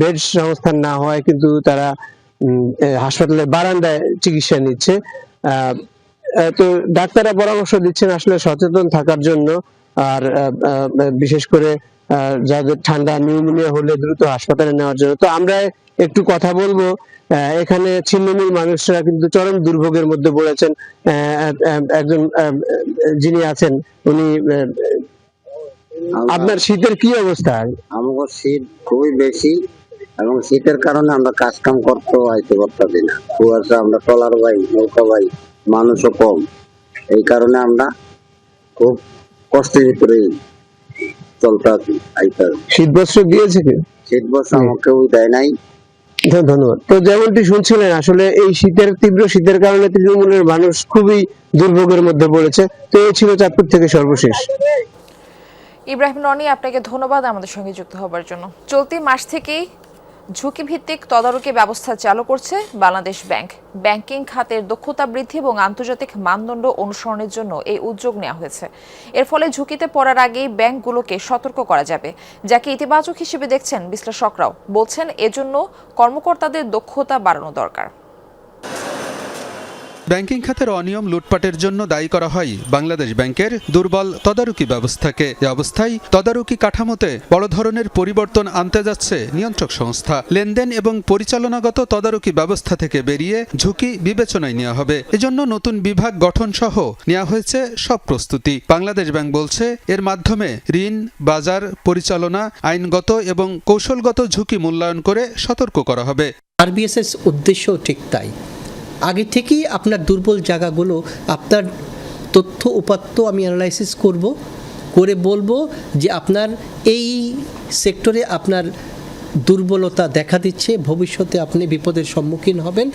বেড সংস্থান না হয় কিন্তু তারা হাসপাতালের বারান্দায় চিকিৎসা নিচ্ছে। তো ডাক্তাররা পরামর্শ দিচ্ছেন আসলে সচেতন থাকার জন্য, আর বিশেষ করে যাদের ঠান্ডা নিউমোনিয়া হলে দ্রুত হাসপাতালে নেওয়ার জন্য। তো আমরা একটু কথা বলবো। এখানে ছিন্নমূল মানুষরা কিন্তু চরম দুর্ভোগের মধ্যে পড়েছেন। একজন যিনি আছেন উনি, আপনার শীতের কি অবস্থা?
আমাদের শীত খুবই বেশি এবং শীতের কারণে আমরা কাজ কাম করতেও আইতে পারতাছি না। কুয়াশা, আমরা ট্রলার ভাই, নৌকা ভাই, মানুষও কম। এই কারণে আমরা খুব কষ্টের ভিতরে চলতে আছি।
শীত বস্ত্র দিয়েছে কি?
শীত বস্ত্র আমাকে কেউ দেয় নাই।
ধন্যবাদ। তো যেমনটি শুনছিলেন, আসলে এই তীব্র শীতের কারণে তৃণমূলের মানুষ খুবই দুর্ভোগের মধ্যে পড়েছে। তো এই ছিল চাঁদপুর থেকে সর্বশেষ।
ইব্রাহিম রনি, আপনাকে ধন্যবাদ আমাদের সঙ্গে যুক্ত হবার জন্য। চলতি মাস থেকেই ঝুঁকি ভিত্তিক তদারকি ব্যবস্থা চালু করছে বাংলাদেশ ব্যাংক। ব্যাংকিং খাতের দক্ষতা বৃদ্ধি এবং আন্তর্জাতিক মানদণ্ড অনুসরণের জন্য এই উদ্যোগ নেওয়া হয়েছে। এর ফলে ঝুঁকিতে পড়ার আগেই ব্যাংকগুলোকে সতর্ক করা যাবে, যাকে ইতিবাচক হিসেবে দেখছেন বিশ্লেষকরাও। বলছেন এজন্য কর্মকর্তাদের দক্ষতা বাড়ানো দরকার।
ব্যাংকিং খাতের অনিয়ম লুটপাটের জন্য দায়ী করা হয় বাংলাদেশ ব্যাংকের দুর্বল তদারকি ব্যবস্থাকে। এ অবস্থায় তদারকি কাঠামোতে বড় ধরনের পরিবর্তন আনতে যাচ্ছে নিয়ন্ত্রক সংস্থা। লেনদেন এবং পরিচালনাগত তদারকি ব্যবস্থা থেকে বেরিয়ে ঝুঁকি বিবেচনায় নেওয়া হবে। এজন্য নতুন বিভাগ গঠন সহ নেওয়া হয়েছে সব প্রস্তুতি। বাংলাদেশ ব্যাংক বলছে এর মাধ্যমে ঋণ, বাজার পরিচালনা, আইনগত এবং কৌশলগত ঝুঁকি মূল্যায়ন করে সতর্ক করা হবে।
আরবিএসএস উদ্দেশ্য ঠিক তাই। আগে থেকেই আপনার দুর্বল জায়গাগুলো, আপনার তথ্য উপাত্ত আমি অ্যানালাইসিস করে বলবো যে আপনার এই সেক্টরে আপনার দুর্বলতা দেখা দিচ্ছে, ভবিষ্যতে আপনি বিপদের সম্মুখীন হবেন,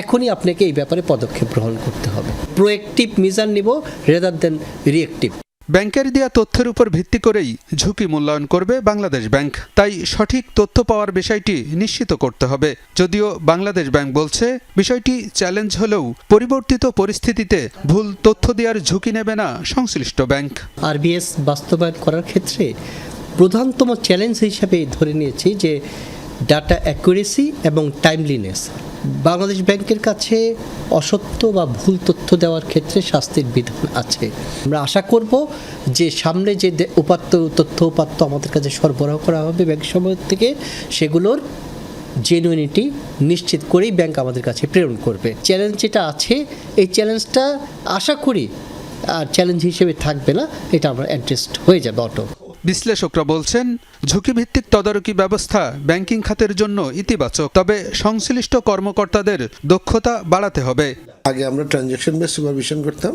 এখনই আপনাকে এই ব্যাপারে পদক্ষেপ গ্রহণ করতে হবে। প্রোঅ্যাক্টিভ মেজার নিব রেদার দেন রিঅ্যাক্টিভ।
ব্যাংকের দেয়া তথ্যের উপর ভিত্তি করেই ঝুঁকি মূল্যায়ন করবে বাংলাদেশ ব্যাংক। তাই সঠিক তথ্য পাওয়ার বিষয়টি নিশ্চিত করতে হবে। যদিও বাংলাদেশ ব্যাংক বলছে বিষয়টি চ্যালেঞ্জ হলেও পরিবর্তিত পরিস্থিতিতে ভুল তথ্য দেওয়ার ঝুঁকি নেবে না সংশ্লিষ্ট ব্যাংক।
আরবিএস বাস্তবায়ন করার ক্ষেত্রে প্রধানতম চ্যালেঞ্জ হিসেবে ধরে নিয়েছি যে ডাটা অ্যাকুরেসি এবং টাইমলিনেস। বাংলাদেশ ব্যাংকের কাছে অসত্য বা ভুল তথ্য দেওয়ার ক্ষেত্রে শাস্তির বিধান আছে। আমরা আশা করব যে সামনে যে তথ্য উপাত্ত আমাদের কাছে সরবরাহ করা হবে ব্যাংক সমূহ থেকে, সেগুলোর জেনুইনিটি নিশ্চিত করেই ব্যাংক আমাদের কাছে প্রেরণ করবে। চ্যালেঞ্জ যেটা আছে, এই চ্যালেঞ্জটা আশা করি আর চ্যালেঞ্জ হিসেবে থাকবে না, এটা আমরা অ্যাডজাস্ট হয়ে যাবে অটো।
বিশ্লেষকরা বলছেন ঝুঁকিভিত্তিক তদারকি ব্যবস্থা ব্যাংকিং খাতের জন্য ইতিবাচক, তবে সংশ্লিষ্ট কর্মকর্তাদের দক্ষতা বাড়াতে হবে।
আগে আমরা ট্রানজ্যাকশন বেস সুপারভিশন করতাম,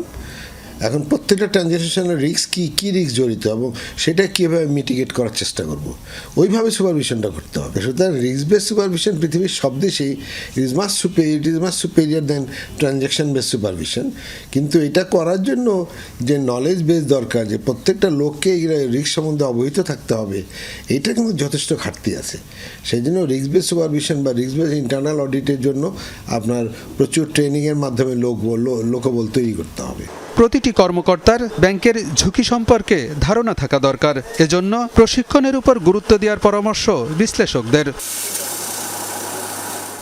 এখন প্রত্যেকটা ট্রানজ্যাকশনের রিস্ক কী রিস্ক জড়িত এবং সেটা কীভাবে মিটিগেট করার চেষ্টা করব, ওইভাবে সুপারভিশনটা করতে হবে। সুতরাং রিস্ক বেস সুপারভিশন পৃথিবীর সব দেশেই it is much superior than transaction based supervision. কিন্তু এটা করার জন্য যে নলেজ বেস দরকার, যে প্রত্যেকটা লোককে রিস্ক সম্বন্ধে অবহিত থাকতে হবে, এটা কিন্তু যথেষ্ট ঘাটতি আছে। সেই জন্য রিস্ক বেস সুপারভিশন বা রিস্ক বেস ইন্টারনাল অডিটের জন্য আপনার প্রচুর ট্রেনিংয়ের মাধ্যমে লোকবল তৈরি করতে হবে।
প্রতিটি কর্মকর্তার ব্যাংকের ঝুঁকি সম্পর্কে ধারণা থাকা দরকার। এজন্য প্রশিক্ষণের উপর গুরুত্ব দেওয়ার পরামর্শ বিশ্লেষকদের।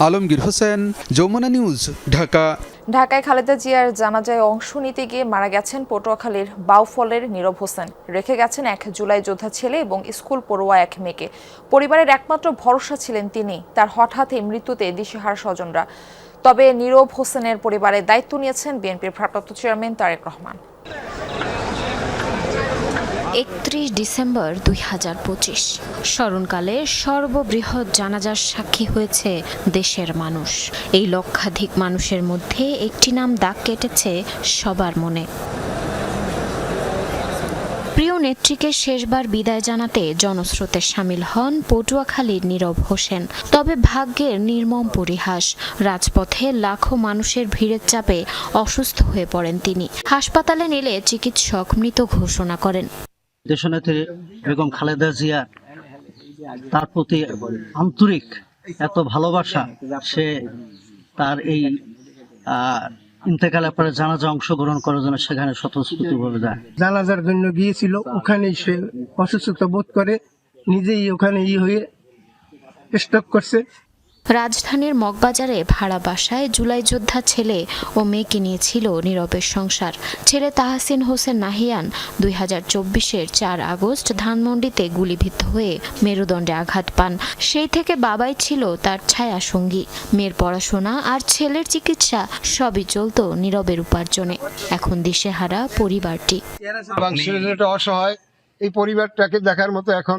আলমগীর হোসেন, যমুনা নিউজ, ঢাকা।
ঢাকায় খালেদা জিয়ার জানাজায় অংশ নিতে গিয়ে মারা গেছেন পটুয়াখালীর বাউফলের নীরব হোসেন। রেখে গেছেন এক জুলাই যোদ্ধা ছেলে এবং স্কুল পড়ুয়া এক মেয়েকে। পরিবারের একমাত্র ভরসা ছিলেন তিনি। তার হঠাৎ এই মৃত্যুতে দিশেহারা স্বজনরা। তবে নীরব হোসেনের পরিবারের দায়িত্ব নিয়েছেন বিএনপির ভারপ্রাপ্ত চেয়ারম্যান তারেক রহমান।
31 ডিসেম্বর 2025 স্মরণকালে সর্ববৃহৎ জানাজার সাক্ষী হয়েছে দেশের মানুষ। এই লক্ষাধিক মানুষের মধ্যে একটি নাম দাগ কেটেছে সবার মনে। প্রিয় নেত্রীকে শেষবার বিদায় জানাতে জনস্রোতে শামিল হন পটুয়াখালীর নীরব হোসেন। তবে ভাগ্যের নির্মম পরিহাস, রাজপথে লাখো মানুষের ভিড়ের চাপে অসুস্থ হয়ে পড়েন তিনি। হাসপাতালে নিলে চিকিৎসক মৃত ঘোষণা করেন।
দেশনেত্রী বেগম খালেদা জিয়া, তার প্রতি আন্তরিক এত ভালোবাসা, সে তার এই ইন্তেকালের পরে জানাজা অংশগ্রহণ করার জন্য সেখানে স্বতঃস্ফূর্তভাবে যায়।
জানাজার জন্য গিয়েছিল, ওখানেই সে অসুস্থতা বোধ করে নিজেই ওখানে হয়ে স্ট্রোক করছে।
রাজধানীর মগবাজারে ভাড়া বাসায় জুলাই যোদ্ধা ছেলে ও মেয়েকে নিয়েছিল নীরবের সংসার। ছেলে তাহসিন হোসেন নাহিয়ান 2024-এর 4 আগস্ট ধানমন্ডিতে গুলিবিদ্ধ হয়ে মেরুদণ্ডে আঘাত পান। সেই থেকে বাবাই ছিল তার ছায়া সঙ্গী। মেয়ের পড়াশোনা আর ছেলের চিকিৎসা সবই চলত নীরবের উপার্জনে। এখন দিশেহারা পরিবারটি।
অসহায় এই পরিবারটাকে দেখার মতো এখন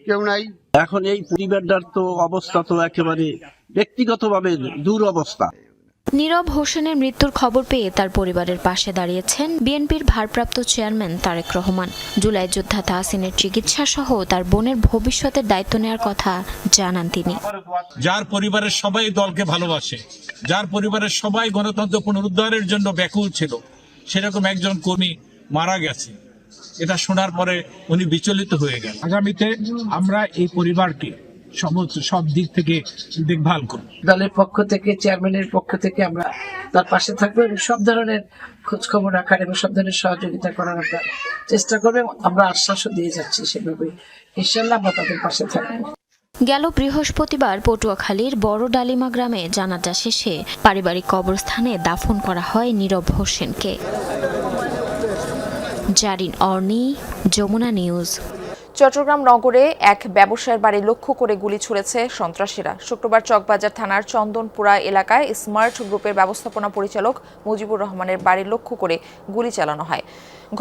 কেউ নাই।
এখন এই পরিবারটার তো অবস্থা তো একেবারে ব্যক্তিগতভাবে দুরবস্থা।
নীরব হোসেনের মৃত্যুর খবর পেয়ে তার পরিবারের পাশে দাঁড়িয়েছেন বিএনপির ভারপ্রাপ্ত চেয়ারম্যান তারেক রহমান। জুলাই যোদ্ধা তাহসিনের চিকিৎসা সহ তার বোনের ভবিষ্যতের দায়িত্ব নেওয়ার কথা জানান তিনি।
যার পরিবারের সবাই দলকে ভালোবাসে, যার পরিবারের সবাই গণতন্ত্র পুনরুদ্ধারের জন্য ব্যাকুল ছিল, সেরকম একজন কর্মী মারা গেছে। এটা শোনার পরে উনি বিচলিত হয়ে গেলেন। আগামীতে আমরা এই পরিবারকে সমস্ত সব দিক থেকে দেখভাল করব।
দলের পক্ষ থেকে, চেয়ারম্যানের পক্ষ থেকে আমরা তার পাশে থাকবো এবং সব ধরনের খোঁজ খবর রাখার এবং সব ধরনের সহযোগিতা করার আমরা চেষ্টা করবো। আমরা আশ্বাসও দিয়ে যাচ্ছি সেভাবে, ইনশাআল্লাহ আমরা তাদের পাশে থাকবো।
গেল বৃহস্পতিবার পটুয়াখালীর বড় ডালিমা গ্রামে জানাজা শেষে পারিবারিক কবরস্থানে দাফন করা হয় নীরব হোসেনকে। জারিন অর্নি, যমুনা নিউজ।
চট্টগ্রাম নগরে এক ব্যবসায়ীর বাড়ি লক্ষ্য করে গুলি ছুড়েছে সন্ত্রাসীরা। শুক্রবার চকবাজার থানার চন্দনপুরা এলাকায় স্মার্ট গ্রুপের ব্যবস্থাপনা পরিচালক মুজিবুর রহমানের বাড়ি লক্ষ্য করে গুলি চালানো হয়।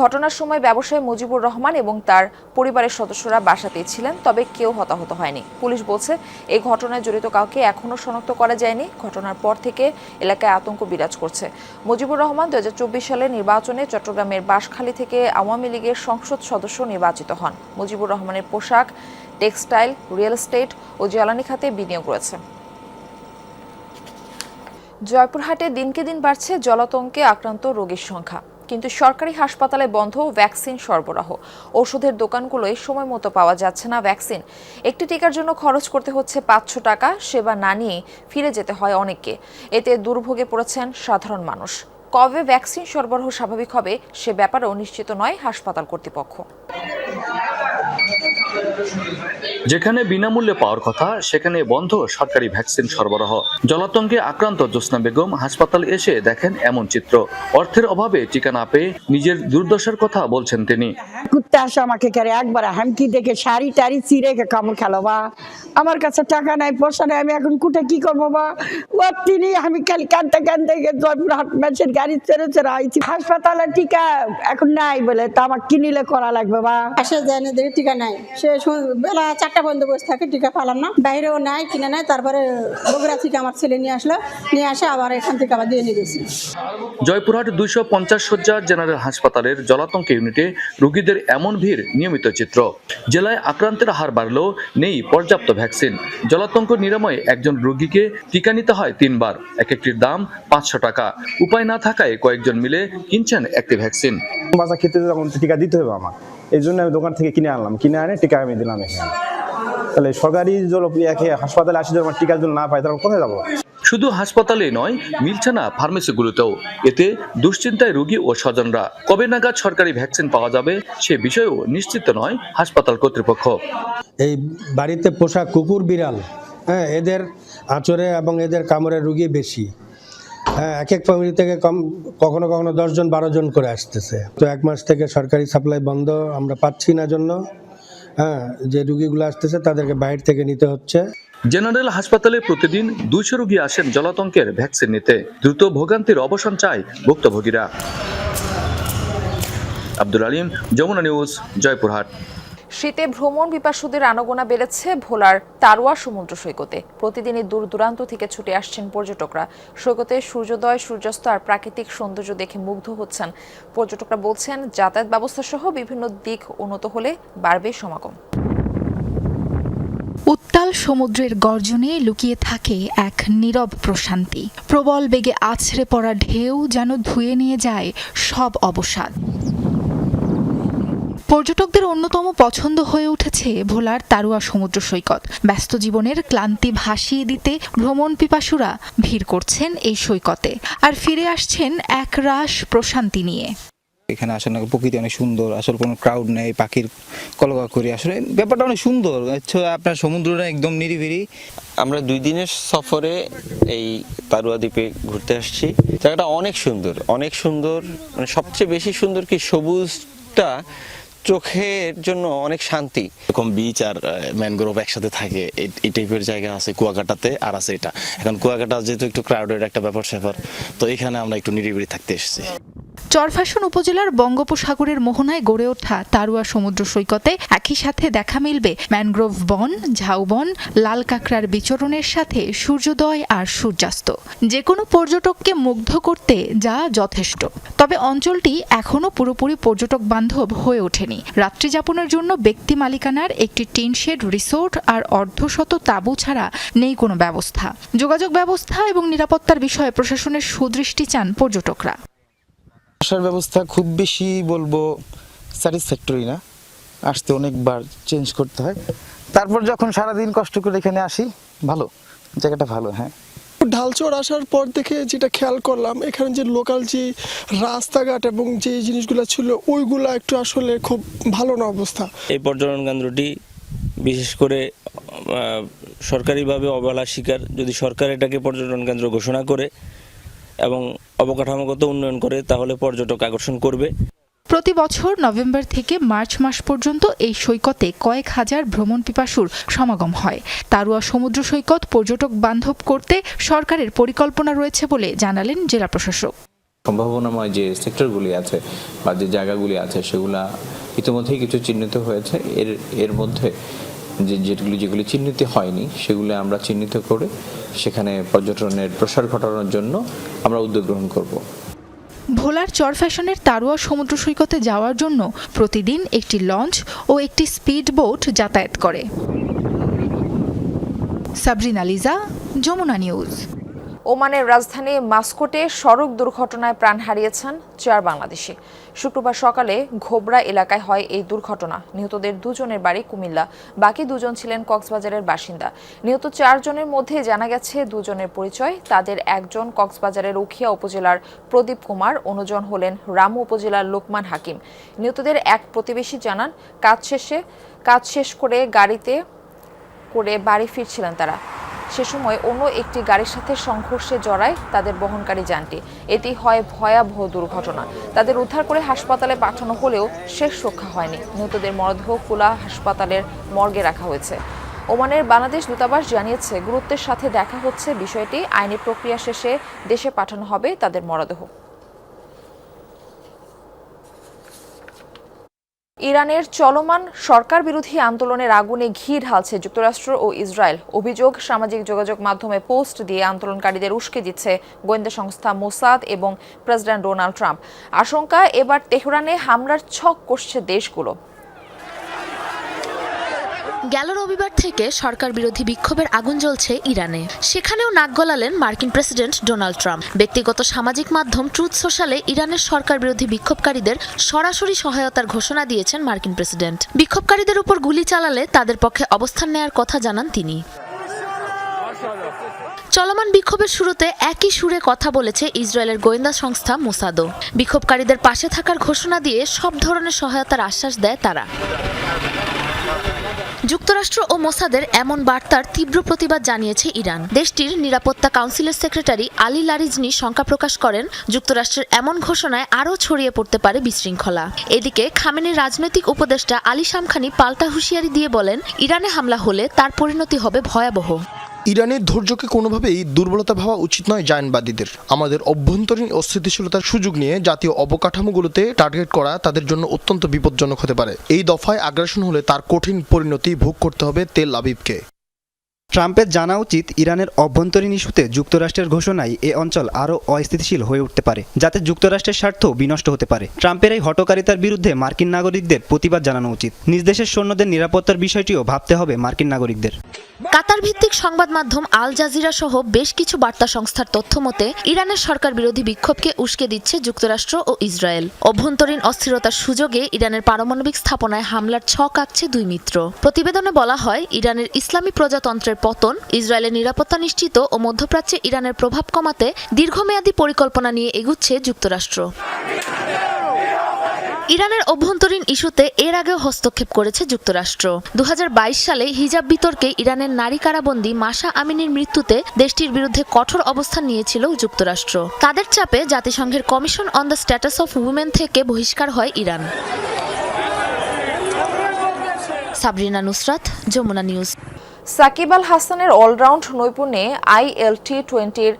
ঘটনার সময় ব্যবসায়ী মুজিবুর রহমান এবং তার পরিবারের সদস্যরা বাসাতেই ছিলেন, তবে কেউ হতাহত হয়নি। পুলিশ বলছে এই ঘটনায় জড়িত কাউকে এখনও শনাক্ত করা যায়নি। ঘটনার পর থেকে এলাকায় আতঙ্ক বিরাজ করছে। মুজিবুর রহমান 2024 সালের নির্বাচনে চট্টগ্রামের বাঁশখালী থেকে আওয়ামী লীগের সংসদ সদস্য নির্বাচিত হন। মুজিবুর রহমানের পোশাক, টেক্সটাইল, রিয়েল এস্টেট ও জ্বালানি খাতে বিনিয়োগ রয়েছে। জয়পুরহাটে দিনকে দিন বাড়ছে জলাতঙ্কে আক্রান্ত রোগীর সংখ্যা, কিন্তু সরকারি হাসপাতালে বন্ধ ভ্যাকসিন সরবরাহ। ওষুধের দোকানগুলোয় সময় মতো পাওয়া যাচ্ছে না ভ্যাকসিন। একটি টিকার জন্য খরচ করতে হচ্ছে 500 টাকা। সেবা না নিয়ে ফিরে যেতে হয় অনেককে। এতে দুর্ভোগে পড়েছেন সাধারণ মানুষ। কবে ভ্যাকসিন সরবরাহ স্বাভাবিক হবে সে ব্যাপারেও নিশ্চিত নয় হাসপাতাল কর্তৃপক্ষ।
যেখানে বিনামূল্যে পাওয়ার কথা সেখানে বন্ধ সরকারি ভ্যাকসিন সরবরাহ। জলাতঙ্কে আক্রান্ত জোসনা বেগম হাসপাতালে এসে দেখেন এমন চিত্র। অর্থের অভাবে টিকা না পেয়ে নিজের দুর্দশার কথা বলছেন তিনি।
কুত্তে আসে আমাকে করে একবার হামকি দেখে শাড়ি টাড়ি চিরে কামড় খেলো বা আমার কাছে টাকা নাই, পয়সা নাই, আমি এখন কুটে কি করবো বা ও তিনি আমি খালি কানতে কানতে জয়পুরহাট ম্যাচের গাড়ি চেড়ে চেড়ে আইছি। হাসপাতালে টিকা এখন নাই বলে তা আমার কিনিলে করা লাগবে বা
আসে যায় না, দেখে টিকা নাই। সে বেলা 4টা পর্যন্ত বসে থাকে, টিকা পেলাম না, বাইরেও নাই, কিনে নাই। তারপরে বগুড়া থেকে আমার ছেলে নিয়ে আসলো, নিয়ে আসে আবার এখান থেকে আবার দিয়ে নিয়ে গেছি।
জয়পুরহাট 250 শয্যার জেনারেল হাসপাতালের জলাতঙ্ক ইউনিটে রোগীদের এমন ভিড় নিয়মিত চিত্র। জেলায় আক্রান্তের হার বাড়লেও নেই পর্যাপ্ত ভ্যাকসিন। জলাতঙ্ক নিরাময়ে একজন রোগীকে টিকা নিতে হয় 3 বার, এক একটির দাম 500 টাকা। উপায় না থাকায় কয়েকজন মিলে কিনছেন একটি ভ্যাকসিন।
বাচ্চা খেতে যখন টিকা দিতে হবে আমার, এই জন্য আমি দোকান থেকে কিনে আনলাম, কিনে আনে টিকা আমি দিলাম এখানে। তাহলে সরকারি হাসপাতালে আসি যখন টিকার জন্য না পাই তখন কোথায় যাবো?
শুধু হাসপাতালে নয়, মিলছে না ফার্মেসিগুলোতেও। এতে দুশ্চিন্তায় রোগী ও স্বজনরা। কবে নাগাদ সরকারি ভ্যাকসিন পাওয়া যাবে সে বিষয়েও নিশ্চিত নয় হাসপাতাল কর্তৃপক্ষ।
এই বাড়িতে পোষা কুকুর বিড়াল, হ্যাঁ, এদের আঁচড়ে এবং এদের কামড়ে রোগী বেশি। হ্যাঁ, এক এক ফ্যামিলি থেকে কখনো কখনো 10 জন 12 জন করে আসতেছে। তো 1 মাস থেকে সরকারি সাপ্লাই বন্ধ, আমরা পাচ্ছি না জন্য হ্যাঁ যে রোগীগুলো আসতেছে তাদেরকে বাইরে থেকে নিতে হচ্ছে।
জেনারেল হাসপাতালে প্রতিদিন 200 রোগী আসেন জলাতঙ্কের ভ্যাকসিন নিতে। দ্রুত ভোগান্তির অবসান চায় ভুক্তভোগীরা। আব্দুল আলিম, যমুনা নিউজ, জয়পুরহাট।
শীতে ভ্রমণ পিপাসুদের আনাগোনা বেড়েছে ভোলার তারোয়া সমুদ্র সৈকতে। প্রতিদিনই দূর দূরান্ত থেকে ছুটে আসছেন পর্যটকরা। সৈকতে সূর্যোদয়, সূর্যাস্ত আর প্রাকৃতিক সৌন্দর্য দেখে মুগ্ধ হচ্ছেন পর্যটকরা। বলছেন যাতায়াত ব্যবস্থা সহ বিভিন্ন দিক উন্নত হলে বাড়বে সমাগম।
উত্তাল সমুদ্রের গর্জনে লুকিয়ে থাকে এক নীরব প্রশান্তি। প্রবল বেগে আছড়ে পড়া ঢেউ যেন ধুয়ে নিয়ে যায় সব অবসাদ। পর্যটকদের অন্যতম পছন্দ হয়ে উঠেছে ভোলার তারোয়া সমুদ্র সৈকত। ব্যস্ত জীবনের ক্লান্তি ভাসিয়ে দিতে ভ্রমণ পিপাসুরা ভিড় করছেন এই সৈকতে, আর ফিরে আসছেন একরাশ প্রশান্তি নিয়ে।
এখানে আসলে প্রকৃতি অনেক সুন্দর, আসলে কোনো ক্রাউড নেই, পাখির কলকাকলি, আসলে ব্যাপারটা অনেক সুন্দর। আপনার সমুদ্রটা একদম নিরিবিলি।
আমরা 2 দিনের সফরে এই তারোয়া দ্বীপে ঘুরতে আসছি। জায়গাটা অনেক সুন্দর, অনেক সুন্দর। মানে সবচেয়ে বেশি সুন্দর কি সবুজটা চোখের জন্য অনেক শান্তি।
এরকম বিচ আর ম্যানগ্রোভ একসাথে থাকে, এই টাইপের জায়গা আছে কুয়াকাটাতে, আর আছে এটা। এখন কুয়াকাটা যেহেতু একটু ক্রাউডেড একটা ব্যাপার স্যাপার, তো এখানে আমরা একটু নিরিবিলি থাকতে এসেছি।
চরফ্যাশন উপজেলার বঙ্গোপসাগরের মোহনায় গড়ে ওঠা তারুয়া সমুদ্র সৈকতে একই সাথে দেখা মিলবে ম্যানগ্রোভ বন, ঝাউবন, লাল কাঁকড়ার বিচরণের সাথে সূর্যোদয় আর সূর্যাস্ত, যে কোনো পর্যটককে মুগ্ধ করতে যা যথেষ্ট। তবে অঞ্চলটি এখনও পুরোপুরি পর্যটক বান্ধব হয়ে ওঠেনি। রাত্রিযাপনের জন্য ব্যক্তি মালিকানার একটি টিনশেড রিসোর্ট আর অর্ধশত তাঁবু ছাড়া নেই কোনো ব্যবস্থা। যোগাযোগ ব্যবস্থা এবং নিরাপত্তার বিষয়ে প্রশাসনের সুদৃষ্টি চান পর্যটকরা।
আসার ব্যবস্থা খুব বেশি বলবো স্যাটিসফ্যাক্টরি না, আসতে অনেকবার চেঞ্জ করতে হয়। তারপর যখন সারাদিন কষ্ট করে এখানে আসি, ভালো জায়গাটা ভালো। হ্যাঁ,
ঢালচর আসার পর থেকে যেটা খেয়াল করলাম, এখানে যে লোকাল যে রাস্তাঘাট এবং যে জিনিসগুলো ছিল ওইগুলো একটু আসলে খুব ভালো না অবস্থা।
এই পর্যটন কেন্দ্রটি বিশেষ করে সরকারিভাবে অবহেলার শিকার। যদি সরকার এটাকে পর্যটন কেন্দ্র ঘোষণা করে এবং অবকাঠামোগত উন্নয়ন করে তাহলে পর্যটক আকর্ষণ করবে।
প্রতি বছর নভেম্বর থেকে মার্চ মাস পর্যন্ত এই সৈকতে কয়েক হাজার ভ্রমণ পিপাসুর সমাগম হয়। তারুয়া সমুদ্র সৈকত পর্যটক বান্ধব করতে সরকারের পরিকল্পনা রয়েছে বলে জানালেন জেলা প্রশাসক।
সম্ভাবনাময় যে সেক্টরগুলি আছে বা যে জায়গাগুলি আছে সেগুলা ইতিমধ্যেই কিছু চিহ্নিত হয়েছে। এর মধ্যে যেগুলি চিহ্নিত হয়নি সেগুলো আমরা চিহ্নিত করে সেখানে পর্যটনের প্রসার ঘটানোর জন্য আমরা উদ্যোগ গ্রহণ করব।
ভোলার চরফ্যাশনের তারুয়া সমুদ্র সৈকতে যাওয়ার জন্য প্রতিদিন একটি লঞ্চ ও একটি স্পিড বোট যাতায়াত করে। সাবরিনা লিজা, যমুনা নিউজ।
ওমানের রাজধানী মাস্কোটে সড়ক দুর্ঘটনায় প্রাণ হারিয়েছেন 4 বাংলাদেশি। শুক্রবার সকালে ঘোবরা এলাকায় হয় এই দুর্ঘটনা। নিহতদের 2 জনের বাড়ি কুমিল্লা, বাকি 2 জন ছিলেন কক্সবাজারের বাসিন্দা। নিহত 4 জনের মধ্যে জানা গেছে 2 জনের পরিচয়। তাদের একজন কক্সবাজারের উখিয়া উপজেলার প্রদীপ কুমার, অন্যজন হলেন রামু উপজেলার লোকমান হাকিম। নিহতদের এক প্রতিবেশী জানান, কাজ শেষ করে গাড়িতে করে বাড়ি ফিরছিলেন তারা। সে সময় অন্য একটি গাড়ির সাথে সংঘর্ষে জড়ায় তাদের বহনকারী যানটি। এটি হয় ভয়াবহ দুর্ঘটনা। তাদের উদ্ধার করে হাসপাতালে পাঠানো হলেও শেষ রক্ষা হয়নি। নিহতদের মরদেহ কুলা হাসপাতালের মর্গে রাখা হয়েছে। ওমানের বাংলাদেশ দূতাবাস জানিয়েছে, গুরুত্বের সাথে দেখা হচ্ছে বিষয়টি। আইনি প্রক্রিয়া শেষে দেশে পাঠানো হবে তাদের মরদেহ। ইরানের চলমান সরকার বিরোধী আন্দোলনের আগুনে ঘি ঢালছে যুক্তরাষ্ট্র ও ইসরায়েল। অভিযোগ, সামাজিক যোগাযোগ মাধ্যমে পোস্ট দিয়ে আন্দোলনকারীদের উস্কে দিচ্ছে গোয়েন্দা সংস্থা মোসাদ এবং প্রেসিডেন্ট ডোনাল্ড ট্রাম্প। আশঙ্কা, এবার তেহরানে হামলার ছক কষছে দেশগুলো।
গেল রবিবার থেকে সরকার বিরোধী বিক্ষোভের আগুন জ্বলছে ইরানে। সেখানেও নাক গলালেন মার্কিন প্রেসিডেন্ট ডোনাল্ড ট্রাম্প। ব্যক্তিগত সামাজিক মাধ্যম ট্রুথ সোশ্যালে ইরানের সরকার বিরোধী বিক্ষোভকারীদের সরাসরি সহায়তার ঘোষণা দিয়েছেন মার্কিন প্রেসিডেন্ট। বিক্ষোভকারীদের উপর গুলি চালালে তাদের পক্ষে অবস্থান নেয়ার কথা জানান তিনি। চলমান বিক্ষোভের শুরুতে একই সুরে কথা বলেছে ইসরায়েলের গোয়েন্দা সংস্থা মোসাদও। বিক্ষোভকারীদের পাশে থাকার ঘোষণা দিয়ে সব ধরনের সহায়তার আশ্বাস দেয় তারা। যুক্তরাষ্ট্র ও মোসাদের এমন বার্তার তীব্র প্রতিবাদ জানিয়েছে ইরান। দেশটির নিরাপত্তা কাউন্সিলের সেক্রেটারি আলী লারিজনি শঙ্কা প্রকাশ করেন, যুক্তরাষ্ট্রের এমন ঘোষণায় আরও ছড়িয়ে পড়তে পারে বিশৃঙ্খলা। এদিকে খামেনির রাজনৈতিক উপদেষ্টা আলী শামখানি পাল্টা হুঁশিয়ারি দিয়ে বলেন, ইরানে হামলা হলে তার পরিণতি হবে ভয়াবহ।
ইরানের ধৈর্যকে কোনোভাবেই দুর্বলতা ভাবা উচিত নয় জায়নবাদীদের। আমাদের অভ্যন্তরীণ অস্থিতিশীলতার সুযোগ নিয়ে জাতীয় অবকাঠামোগুলোতে টার্গেট করা তাদের জন্য অত্যন্ত বিপজ্জনক হতে পারে। এই দফায় আগ্রাসন হলে তার কঠিন পরিণতি ভোগ করতে হবে তেল আবিবকে।
ট্রাম্পের জানা উচিত, ইরানের অভ্যন্তরীণ ইস্যুতে যুক্তরাষ্ট্রের ঘোষণায় এ অঞ্চল আরও অস্থিতিশীল হয়ে উঠতে পারে, যাতে যুক্তরাষ্ট্রের স্বার্থ বিনষ্ট হতে পারে। ট্রাম্পের এই হঠকারিতার বিরুদ্ধে মার্কিন নাগরিকদের প্রতিবাদ জানানো উচিত। নিজ দেশের সৈন্যদের নিরাপত্তার বিষয়টিও ভাবতে হবে মার্কিন নাগরিকদের।
কাতার ভিত্তিক সংবাদ মাধ্যম আল জাজিরা সহ বেশ কিছু বার্তা সংস্থার তথ্য মতে, ইরানের সরকার বিরোধী বিক্ষোভকে উস্কে দিচ্ছে যুক্তরাষ্ট্র ও ইসরায়েল। অভ্যন্তরীণ অস্থিরতার সুযোগে ইরানের পারমাণবিক স্থাপনায় হামলার ছক আঁকছে দুই মিত্র। প্রতিবেদনে বলা হয়, ইরানের ইসলামী প্রজাতন্ত্রের পতন, ইসরায়েলের নিরাপত্তা নিশ্চিত ও মধ্যপ্রাচ্যে ইরানের প্রভাব কমাতে দীর্ঘমেয়াদী পরিকল্পনা নিয়ে এগুচ্ছে যুক্তরাষ্ট্র। ইরানের অভ্যন্তরীণ ইস্যুতে এর আগেও হস্তক্ষেপ করেছে যুক্তরাষ্ট্র। 2022 সালে হিজাব বিতর্কে ইরানের নারী কারাবন্দী মাশা আমিনির মৃত্যুতে দেশটির বিরুদ্ধে কঠোর অবস্থান নিয়েছিল যুক্তরাষ্ট্র। তাদের চাপে জাতিসংঘের commission on the status of women থেকে বহিষ্কার হয় ইরান। সাবরিনা নুসরাত, যমুনা নিউজ।
সাকিব আল হাসানের অলরাউন্ড নৈপুণ্যে ILT20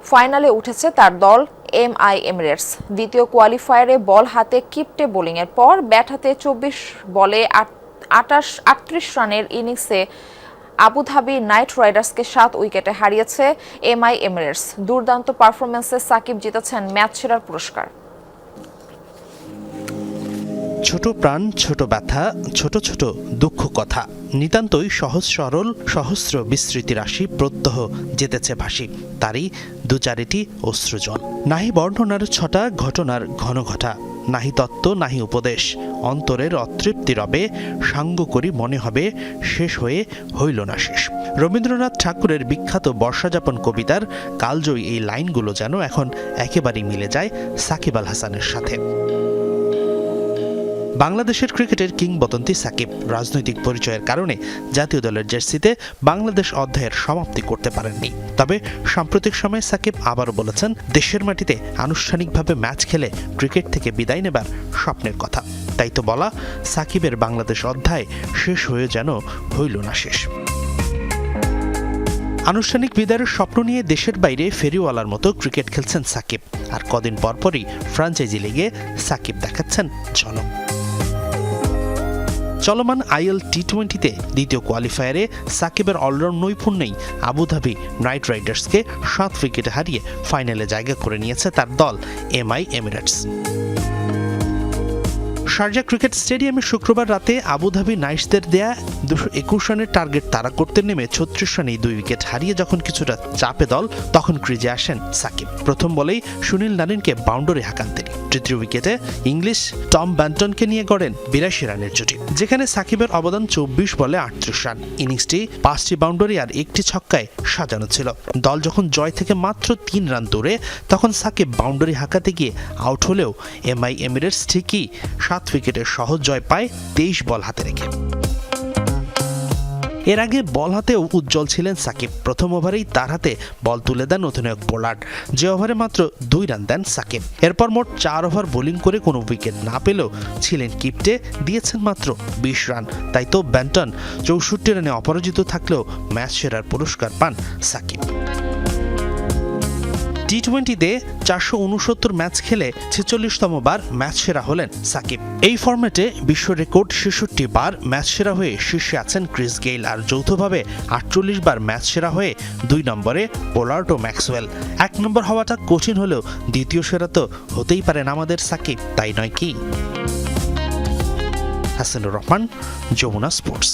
ফাইনালে উঠেছে তার দল। MI Emirates. দ্বিতীয় কোয়ালিফায়ারে বল হাতে কিপটে বোলিংয়ের পর ব্যাট হাতে 24 বলে 38 রানের ইনিংসে আবুধাবি নাইট রাইডার্সকে 7 উইকেটে হারিয়েছে এমআই এমিরেটস। দুর্দান্ত পারফরম্যান্সে সাকিব জিতেছেন ম্যাচ সেরার পুরস্কার।
ছোট প্রাণ, ছোট ব্যথা, ছোট ছোট দুঃখ কথা, নিতান্তই সহজ সরল সহস্র বিস্তৃতি রাশি প্রত্যহ যেতেছে ভাসি, তারই দু চারিটি অশ্রুজল। নাহি বর্ণনার ছটা ঘটনার ঘন ঘটা, নাহি তত্ত্ব নাহি উপদেশ, অন্তরের অতৃপ্তি রবে, সাঙ্গ করি মনে হবে শেষ হয়ে হইল না শেষ। রবীন্দ্রনাথ ঠাকুরের বিখ্যাত বর্ষাযাপন কবিতার কালজয়ী এই লাইনগুলো যেন এখন একেবারেই মিলে যায় সাকিব আল হাসানের সাথে। বাংলাদেশের ক্রিকেটের কিংবদন্তি সাকিব রাজনৈতিক পরিচয়ের কারণে জাতীয় দলের জার্সিতে বাংলাদেশ অধ্যায়ের সমাপ্তি করতে পারেননি। তবে সাম্প্রতিক সময়ে সাকিব আবারও বলেছেন দেশের মাটিতে আনুষ্ঠানিকভাবে ম্যাচ খেলে ক্রিকেট থেকে বিদায় নেবার স্বপ্নের কথা। তাই তো বলা, সাকিবের বাংলাদেশ অধ্যায় শেষ হয়ে যেন হইল না শেষ। আনুষ্ঠানিক বিদায়ের স্বপ্ন নিয়ে দেশের বাইরে ফেরিওয়ালার মতো ক্রিকেট খেলছেন সাকিব, আর কদিন পরপরই ফ্র্যাঞ্চাইজি লিগে সাকিব দেখাচ্ছেন ঝলক। চলমান আইএল টি20তে দ্বিতীয় কোয়ালিফায়ারে সাকিবের অলরাউন্ড নৈপুণ্যেই আবুধাবি নাইট রাইডার্সকে 7 উইকেটে হারিয়ে ফাইনালে জায়গা করে নিয়েছে তার দল এমআই এমিরেটস। শারজা ক্রিকেট স্টেডিয়ামে শুক্রবার রাতে আবুধাবি নাইটসদের দেয়া 221 রানের টার্গেট তাড়া করতে নেমে 36 রানেই 2 উইকেট হারিয়ে যখন কিছুটা চাপে দল, তখন ক্রিজে আসেন সাকিব। প্রথম বলেই সুনীল নারিনকে বাউন্ডারি হাঁকান তিনি। তৃতীয় উইকেটে ইংলিশ টম ব্যান্টনকে নিয়ে গড়েন 82 রানের জুটি, যেখানে সাকিবের অবদান 24 বলে 38 রান। ইনিংসটি 5টি বাউন্ডারি আর 1টি ছক্কায় সাজানো ছিল। দল যখন জয় থেকে মাত্র 3 রান দূরে, তখন সাকিব বাউন্ডারি হাঁকাতে গিয়ে আউট হলেও এমআই এমিরেটস ঠিকই 7 উইকেটের সহজ জয় পায় 23 বল হাতে রেখে। এর আগে বল হাতেও উজ্জ্বল ছিলেন সাকিব। প্রথম ওভারেই তার হাতে বল তুলে দেন অধিনায়ক পোলার্ড, যে ওভারে মাত্র 2 রান দেন সাকিব। এরপর মোট 4 ওভার বোলিং করে কোনো উইকেট না পেলেও ছিলেন কিপটে, দিয়েছেন মাত্র 20 রান। তাই তো ব্যান্টন 64 রানে অপরাজিত থাকলেও ম্যাচ সেরার পুরস্কার পান সাকিব। টি20তে 469 ম্যাচ খেলে 46তম বার ম্যাচ সেরা হলেন সাকিব। এই ফরম্যাটে বিশ্ব রেকর্ড 66 বার ম্যাচ সেরা হয়ে শীর্ষে আছেন ক্রিস গেইল, আর যৌথভাবে 48 বার ম্যাচ সেরা হয়ে 2 নম্বরে পোলার্ড ও ম্যাক্সওয়েল। 1 নম্বর হওয়াটা কঠিন হলেও দ্বিতীয় সেরা তো হতেই পারেন আমাদের সাকিব, তাই নয় কি? হাসানুর রহমান, যমুনা স্পোর্টস।